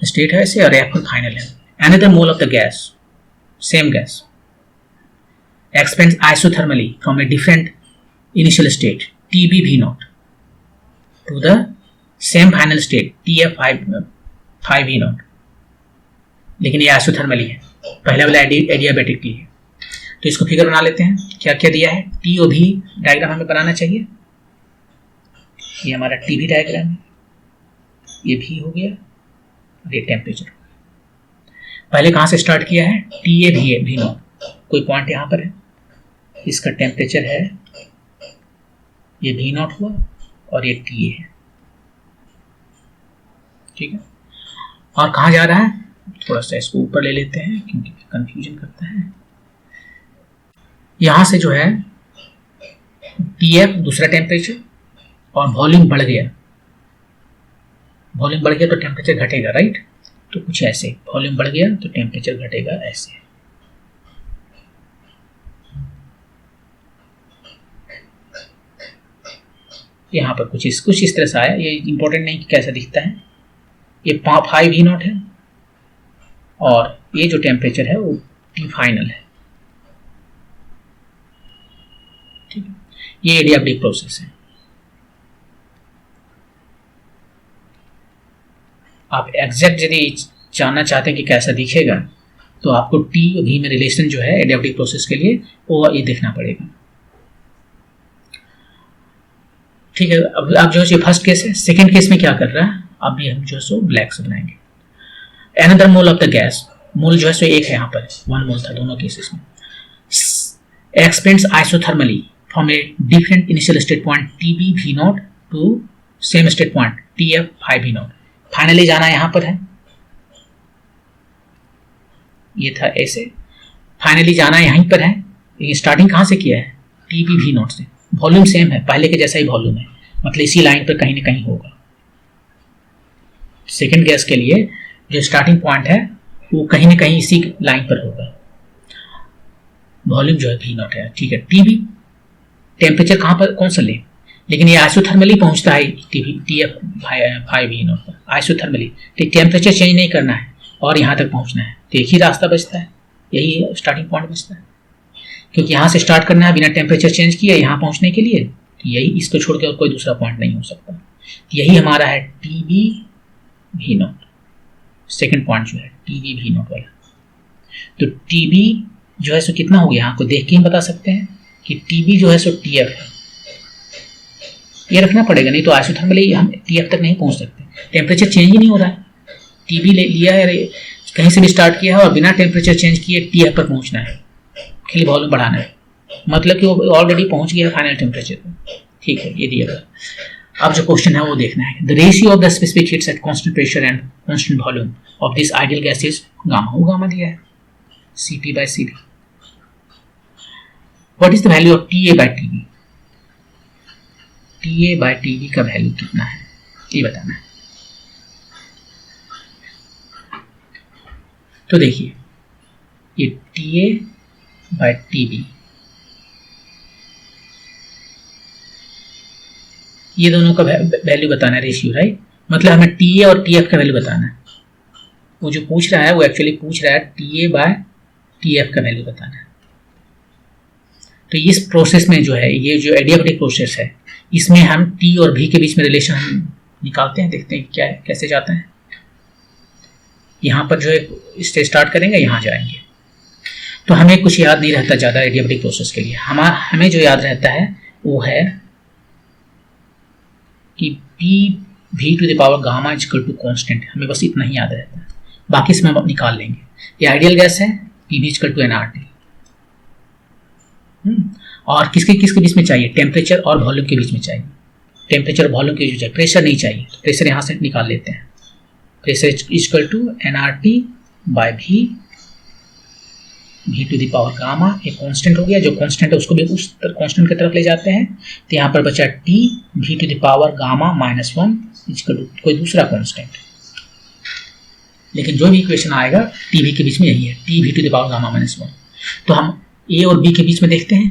स्टेट है ऐसे, और F फाइनल है। Another mole of the gas, same gas, expands isothermally from a different initial state TBV0 to the same final state TF5V0, लेकिन ये आइसोथर्मली है, पहले वाला एडियाबेटिकली है। तो इसको फिगर बना लेते हैं, क्या क्या दिया है। टी ओ भी डायग्राम हमें बनाना चाहिए, ये हमारा टी भी डायग्राम है, ये भी हो गया और ये टेम्परेचर हो गया। पहले कहाँ से स्टार्ट किया है, टी ए भी नो, कोई पॉइंट यहाँ पर है, इसका टेम्परेचर है, ये भी नॉट हुआ और ये टी ए है, ठीक है। और कहाँ जा रहा है, थोड़ा सा इसको ऊपर ले लेते हैं क्योंकि कंफ्यूजन करता है। यहां से जो है TF दूसरा टेम्परेचर और वॉल्यूम बढ़ गया, वॉल्यूम बढ़ गया तो टेम्परेचर घटेगा, राइट। तो कुछ ऐसे, वॉल्यूम बढ़ गया तो टेम्परेचर घटेगा ऐसे। यहां पर कुछ इस तरह से आया, ये इंपॉर्टेंट नहीं कि कैसा दिखता है। ये 5V0 है और ये जो टेम्परेचर है वो T फाइनल है, ठीक है। ये एडियाबेटिक प्रोसेस है। आप एग्जैक्ट यदि जानना चाहते हैं कि कैसा दिखेगा तो आपको टी और भी में रिलेशन जो है एडियाबेटिक प्रोसेस के लिए वो ये देखना पड़ेगा, ठीक है। अब जो है फर्स्ट केस है, सेकेंड केस में क्या कर रहा है, अभी हम जो है सो ब्लैक से बनाएंगे। Another mole of the gas, मोल जो है सो एक है, यहाँ पर 1 मोल था दोनों केसेस में, expands isothermally from a different initial state point TBV0 to same state point TF5V0। Finally जाना यहाँ पर है, ये था ऐसे, फाइनली जाना यहीं पर है। ये स्टार्टिंग कहाँ से किया है, TBV0 से। वॉल्यूम सेम है, पहले के जैसा ही वॉल्यूम है, मतलब इसी लाइन पर कहीं ना कहीं होगा। सेकेंड गैस के लिए जो स्टार्टिंग पॉइंट है वो कहीं ना कहीं इसी लाइन पर होगा। वॉल्यूम जो है V0 है, ठीक है। टीबी टेम्परेचर कहाँ पर कौन सा ले, लेकिन ये आइसोथर्मली पहुंचता है TF5V0 पर, आइसोथर्मली। टेम्परेचर चेंज नहीं करना है और यहाँ तक पहुंचना है, तो एक ही रास्ता बचता है, यही स्टार्टिंग पॉइंट बचता है, क्योंकि यहाँ से स्टार्ट करना है बिना टेम्परेचर चेंज किए यहाँ पहुंचने के लिए, तो यही, इसको छोड़ के और कोई दूसरा पॉइंट नहीं हो सकता। तो यही हमारा है TBV0, सेकेंड पॉइंट जो है TBV0 वाला। तो TB जो है सो कितना हो गया, यहाँ को देख के ही बता सकते हैं, कि टीबी जो है सो टीएफ है, ये रखना पड़ेगा, नहीं तो आइसोथर्मली हम टीएफ तक नहीं पहुंच सकते। टेम्परेचर चेंज ही नहीं हो रहा है, टीबी ले लिया है, कहीं से भी स्टार्ट किया है और बिना टेम्परेचर चेंज किए टीएफ पर पहुंचना है, खाली वॉल्यूम बढ़ाना है, मतलब कि वो ऑलरेडी पहुंच गया है फाइनल टेम्परेचर पर। ठीक है, ये दिया गया। अब जो क्वेश्चन है वो देखना है, the ratio of the specific heats at constant pressure and constant volume of this ideal gas is gamma. वो गामा दिया है Cp by Cv। What is the value of TA by TB? TA by TB का value कितना है ये बताना है। तो देखिए ये TA by TB, ये दोनों का वैल्यू बताना है, रेशियो, राइट। मतलब हमें TA और TF का वैल्यू बताना है। वो जो पूछ रहा है वो एक्चुअली पूछ रहा है TA by TF का वैल्यू बताना है। तो इस प्रोसेस में जो है, ये जो एडियाबेटिक प्रोसेस है, इसमें हम T और V के बीच में रिलेशन हम निकालते हैं, देखते हैं क्या है, कैसे जाता है। यहाँ पर जो है इससे स्टार्ट करेंगे, यहाँ जाएंगे। तो हमें कुछ याद नहीं रहता ज़्यादा एडियाबेटिक प्रोसेस के लिए। हमें जो याद रहता है वो है कि PV to the power gamma is equal to constant, हमें बस इतना ही याद रहता है, बाकी इसमें हम निकाल लेंगे। ये आइडियल गैस है, PV is equal to nRT। और किसके बीच में चाहिए? टेम्परेचर और वॉल्यूम के बीच में चाहिए। टेम्परेचर और वॉल्यूम के बीच में चाहिए, प्रेशर नहीं चाहिए। तो प्रेशर यहाँ से निकाल लेते हैं। Pressure is equal to nRT by V to the power gamma. एक कांस्टेंट हो गया, जो कांस्टेंट है उसको भी उस कांस्टेंट की तरफ ले जाते हैं। तो यहाँ पर बचा T V to the power gamma -1 equal to कोई दूसरा कांस्टेंट, लेकिन जो भी इक्वेशन आएगा TV के बीच में यही है, T V to the power gamma -1। तो हम A और B के बीच में देखते हैं,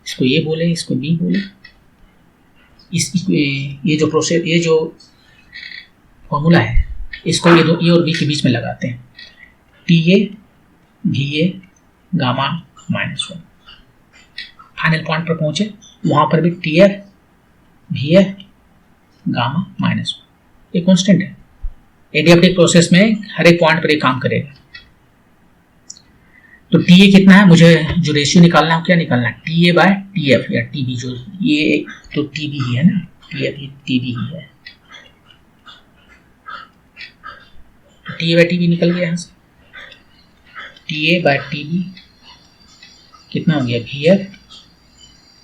इसको A बोले, इसको B बोले। ये जो प्रोसेस, ये जो फॉर्मूला है, इसको ये दो A और B के बीच में लगाते हैं। TA VA gamma -1। Final point पर पहुंचे, वहां पर भी TF VF गामा -1। ये कांस्टेंट है। एडियाबेटिक प्रोसेस में हर एक पॉइंट पर ये काम करेगा। तो TA कितना है, मुझे जो रेशियो निकालना है क्या निकालना है? TA बाय TF या TB, जो ये तो TB ही है ना, TF TB ही है। तो TA बाय TB निकल गया यहाँ से। TA बाय TB कितना हो गया? VF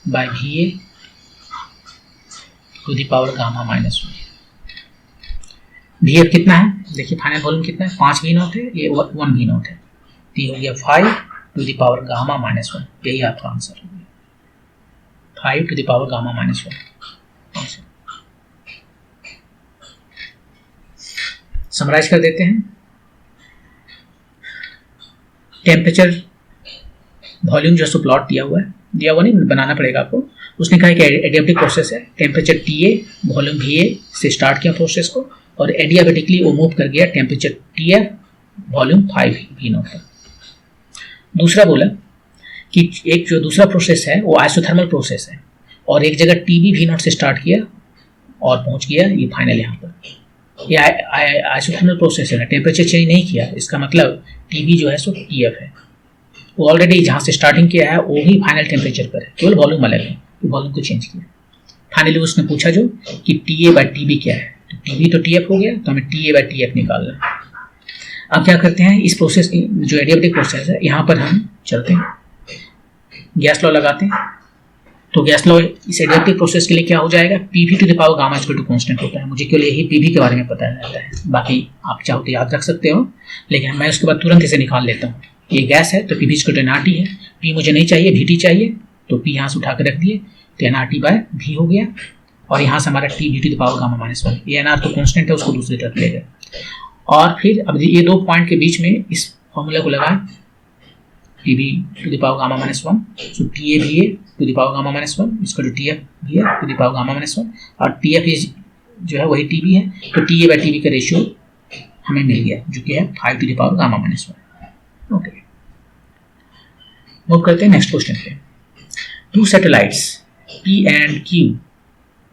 by VA to the power gamma -1। VF कितना है देखिए, फाइनल वॉल्यूम कितना है? 5 V नॉट है, ये 1 V नॉट है। तो हो गया 5 टू द पावर गामा -1। यही आपका आंसर हो गया, 5 to the power gamma -1। Summarise कर देते हैं। टेम्परेचर वॉल्यूम जो है प्लॉट दिया हुआ है, दिया हुआ नहीं, बनाना पड़ेगा आपको। उसने कहा कि एडियाबेटिक प्रोसेस है, टेम्परेचर TA वॉल्यूम VA से स्टार्ट किया प्रोसेस को, और एडियाबेटिकली वो मूव कर गया temperature TF volume 5 V not पर। दूसरा बोला कि एक जो दूसरा प्रोसेस है वो आइसोथर्मल प्रोसेस है, और एक जगह TB V नॉट से स्टार्ट किया और पहुंच गया ये फाइनल यहाँ पर। ये आइसोथर्मल प्रोसेस है ना, टेम्परेचर चेंज नहीं किया, इसका मतलब TB जो है सो TF है। वो ऑलरेडी जहाँ से स्टार्टिंग किया है वो ही फाइनल टेम्परेचर पर है, केवल वॉल्यूम अलग है, तो वॉल्यूम को चेंज किया। फाइनली उसने पूछा जो कि TA बाय TB क्या है, तो TB तो TF हो गया, तो हमें TA बाय TF निकालना है। अब क्या करते हैं, इस प्रोसेस जो एडियाबेटिक प्रोसेस है यहाँ पर हम चलते हैं, गैस लॉ लगाते हैं। तो गैस लॉ इस एडियाबेटिक प्रोसेस के लिए क्या हो जाएगा? PV to the power gamma equal to constant होता है। मुझे केवल यही PV के बारे में पता रहता है, बाकी आप चाहो तो याद रख सकते हो, लेकिन मैं उसके बाद तुरंत इसे निकाल लेता हूँ। ये गैस है तो PV इक्वल टू nRT है, P मुझे नहीं चाहिए, VT चाहिए, तो P यहाँ से उठा कर रख दिए, तो nRT बाय V हो गया, और यहाँ से हमारा T V to the power gamma -1। ये nR तो कांस्टेंट है, उसको दूसरी तरफ ले गए। और फिर अब ये दो पॉइंट के बीच में इस फॉर्मूला को लगाएं, PV to the power gamma -1, so TA VA to the power gamma -1 इसका to TF VA to the power gamma -1, और TF जो है वही TB है, तो TA बाय TB का रेशियो हमें मिल गया, जो कि है 5 to the power gamma -1। Okay, move करते हैं नेक्स्ट क्वेश्चन पे। 2 satellites P and Q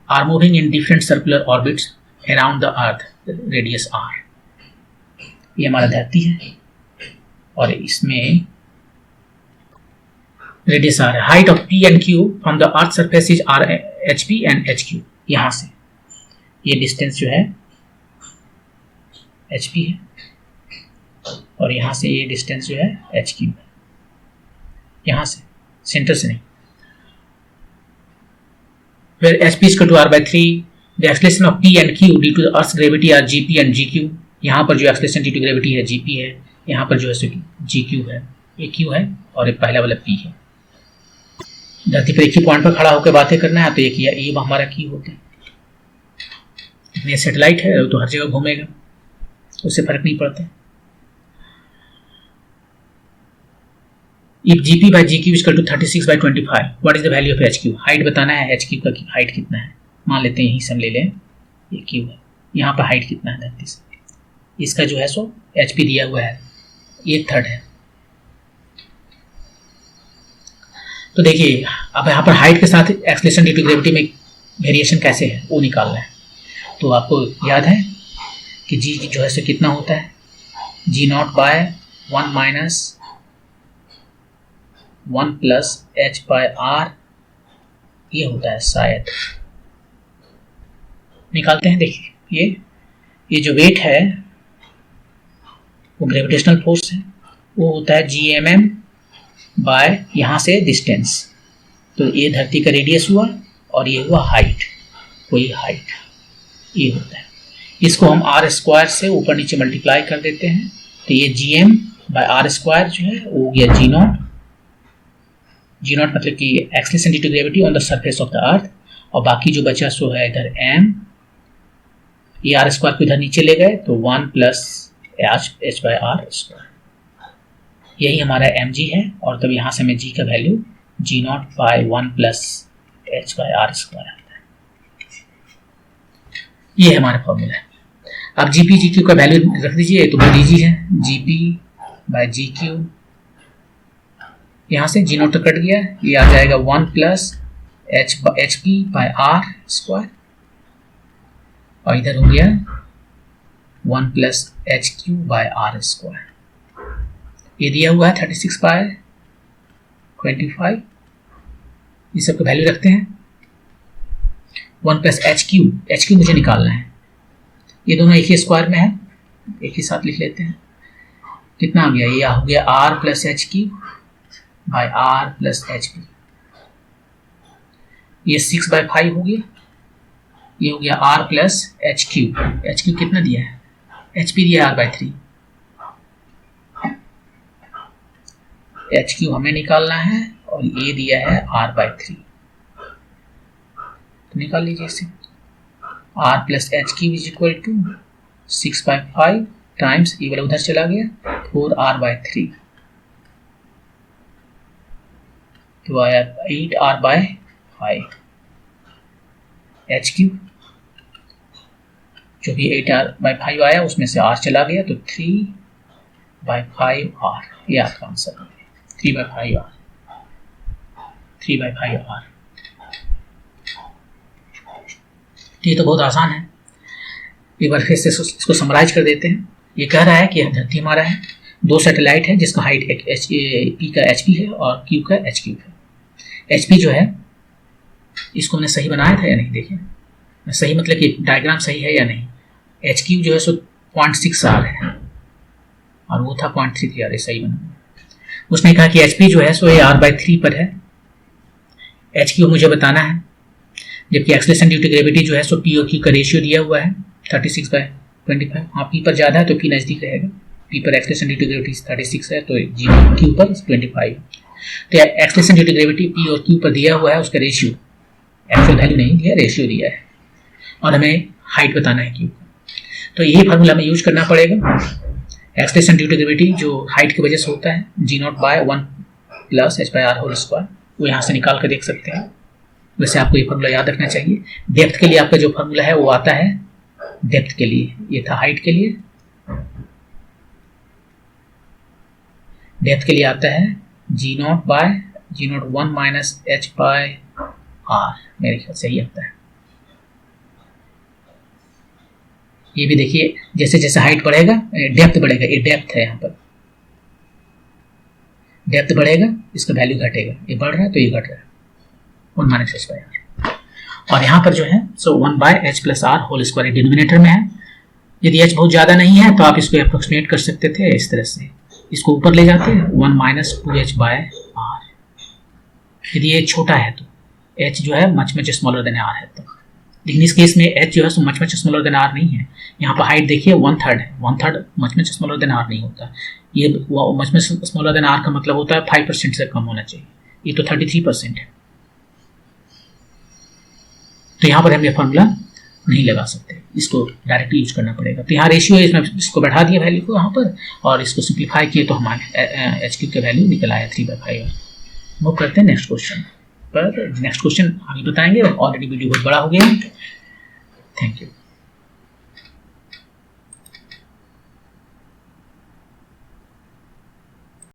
are moving in different circular orbits around the Earth, radius r। ये हमारा धरती है, और इसमें रेडियस आर है। Height of P and Q from the earth surface is R H P and H Q. यहाँ से ये डिस्टेंस जो है एच पी है और यहाँ से ये डिस्टेंस जो है एच क्यू है, यहाँ से सेंटर से नहीं। फिर h P equal to r by 3, the acceleration of P and Q due to the earth gravity are g P and g Q. यहाँ पर जो एक्सलेशन ड्यू टू ग्रेविटी है जी पी है, यहाँ पर जो है जी क्यू है, ये क्यू है और एक पहला वाला पी है। धरती पर एक ही पॉइंट पर खड़ा होकर बातें करना है तो ये हमारा क्यू होता है। ये सैटेलाइट है तो हर जगह घूमेगा, उससे फर्क नहीं पड़ता। If GP by GQ is equal to 36 by 25, what is the value of HQ? Height बताना है, HQ का हाइट कितना है। मान लेते हैं यहीं से हम ले लें, ये Q है, यहाँ पर हाइट कितना है धरती से, इसका जो है सो HP दिया हुआ है 1/3 है। तो देखिए अब यहाँ पर हाइट के साथ एक्सलेशन ड्यू टू ग्रेविटी में वेरिएशन कैसे है वो निकालना है। तो आपको याद है कि G जो है सो कितना होता है, G0 by 1 minus 1 plus h by r, ये होता है शायद। निकालते हैं। देखिए ये जो वेट है वो ग्रेविटेशनल फोर्स है, वो होता है GMM बाय यहाँ से डिस्टेंस। तो ये धरती का रेडियस हुआ और ये हुआ हाइट, वही हाइट ये होता है। इसको हम आर स्क्वायर से ऊपर नीचे मल्टीप्लाई कर देते हैं तो ये GM बाय आर स्क्वायर जो है वो हो गया G0। G0 मतलब कि acceleration due to gravity on the surface of the earth, और बाकी जो बचा सो है इधर m, ये आर स्क्वायर को इधर नीचे ले गए तो 1 plus h by r square, यही हमारा mg है। और तब यहाँ से हमें g का value G0 by 1 plus h by r square आता है। ये हमारा फॉर्मूला है। अब GP GQ का वैल्यू रख दीजिए, तो dg है GP बाय GQ, यहाँ से G0 तक कट गया, ये आ जाएगा 1 plus h P by r square, और इधर हो गया 1 plus h Q by r square. ये दिया हुआ है 36 बाय 25, ये सब का वैल्यू रखते हैं। 1 प्लस एच क्यू मुझे निकालना है, ये दोनों एक ही स्क्वायर में है, एक ही साथ लिख लेते हैं। कितना आ गया, ये हो गया r plus h Q by r plus h P, ये 6 बाय 5 हो गया, ये हो गया आर प्लस एच क्यू कितना दिया है, एच पी दिया है आर बाय 3, एच क्यू हमें निकालना है और ये दिया है आर बाय 3, तो निकाल लीजिए इसे। R plus h Q is equal to 6 by 5 times ये वाला उधर चला गया 4 आर बाय 3, तो आया 8 आर बाय 5। एच क्यू जो भी 8 आर बाय 5 आया उसमें से आर चला गया तो 3 बाय 5 आर, ये आपका आंसर है 3 बाय 5 आर, 3 बाय 5 आर। ये तो बहुत आसान है, एक बार फिर से इसको समराइज कर देते हैं। ये कह रहा है कि धरती हमारा है, 2 सैटेलाइट है जिसका हाइट पी का एच पी है और क्यू का एच क्यू है। एच पी जो है इसको हमने सही बनाया था या नहीं, देखिए सही मतलब कि डायग्राम सही है या नहीं। एच क्यू जो है सो 0.6 आर है और वो था 0.33 आर, सही बना। उसने कहा कि एच पी जो है सो ये आर बाय 3 पर है, एच क्यू मुझे बताना है, जबकि एक्सलेशन ड्यू टू ग्रेविटी जो है सो पी और क्यू का रेशियो दिया हुआ है 36 बाय 25। हाँ पी पर ज़्यादा है तो पी नज़दीक रहेगा, पी पर एक्सलेशन ड्यू टू ग्रेविटी 36 है तो जी क्यू पर 25। तो acceleration due to gravity P और क्यू पर दिया हुआ है, उसका रेशियो एक्चुअल वैल्यू नहीं दिया, रेशियो दिया है, और हमें हाइट बताना है क्यू का। तो यही फार्मूला हमें यूज करना पड़ेगा। एक्सलेशन ड्यू टू ग्रेविटी जो हाइट की वजह से होता है G0 by 1 plus h by r whole square, वो यहाँ से निकाल कर देख सकते हैं। वैसे आपको ये फार्मूला याद रखना चाहिए। डेप्थ के लिए आपका जो फार्मूला है वो आता है डेप्थ के लिए, ये था हाइट के लिए, डेप्थ के लिए आता है G0 by G0 1 minus h by r, मेरे ख्याल से ही आता है। ये भी देखिए जैसे जैसे हाइट बढ़ेगा डेप्थ बढ़ेगा, ये डेप्थ है यहाँ पर, डेप्थ बढ़ेगा, इसका वैल्यू घटेगा, ये बढ़ रहा है तो ये घट रहा है, 1 माइनस एच बाई आर। और यहाँ पर जो है सो 1 by h plus r whole square denominator में है। यदि एच बहुत ज़्यादा नहीं है तो आप इसको अप्रोक्सीमेट कर सकते थे इस तरह से, इसको ऊपर ले जाते हैं 1 माइनस 2h बाय आर। यदि एच छोटा है तो एच जो है much much smaller than r है तो, लेकिन इस केस में एच जो है सो much much smaller than r नहीं है। यहाँ पर हाइट देखिए 1/3 है, 1/3 much much smaller than r नहीं होता। ये much much smaller than r का मतलब होता है 5% से कम होना चाहिए, ये तो 33% है। तो यहाँ पर हम ये फॉर्मूला नहीं लगा सकते, इसको डायरेक्टली यूज करना पड़ेगा। तो यहाँ रेशियो है, इसमें इसको बढ़ा दिया वैल्यू को यहाँ पर, और इसको सिंप्लीफाई किए तो हमारे एच क्यूब का वैल्यू निकल आया 3/5। मूव करते हैं नेक्स्ट क्वेश्चन पर। नेक्स्ट क्वेश्चन आगे बताएंगे, ऑलरेडी वीडियो बहुत बड़ा हो गया है। Thank you.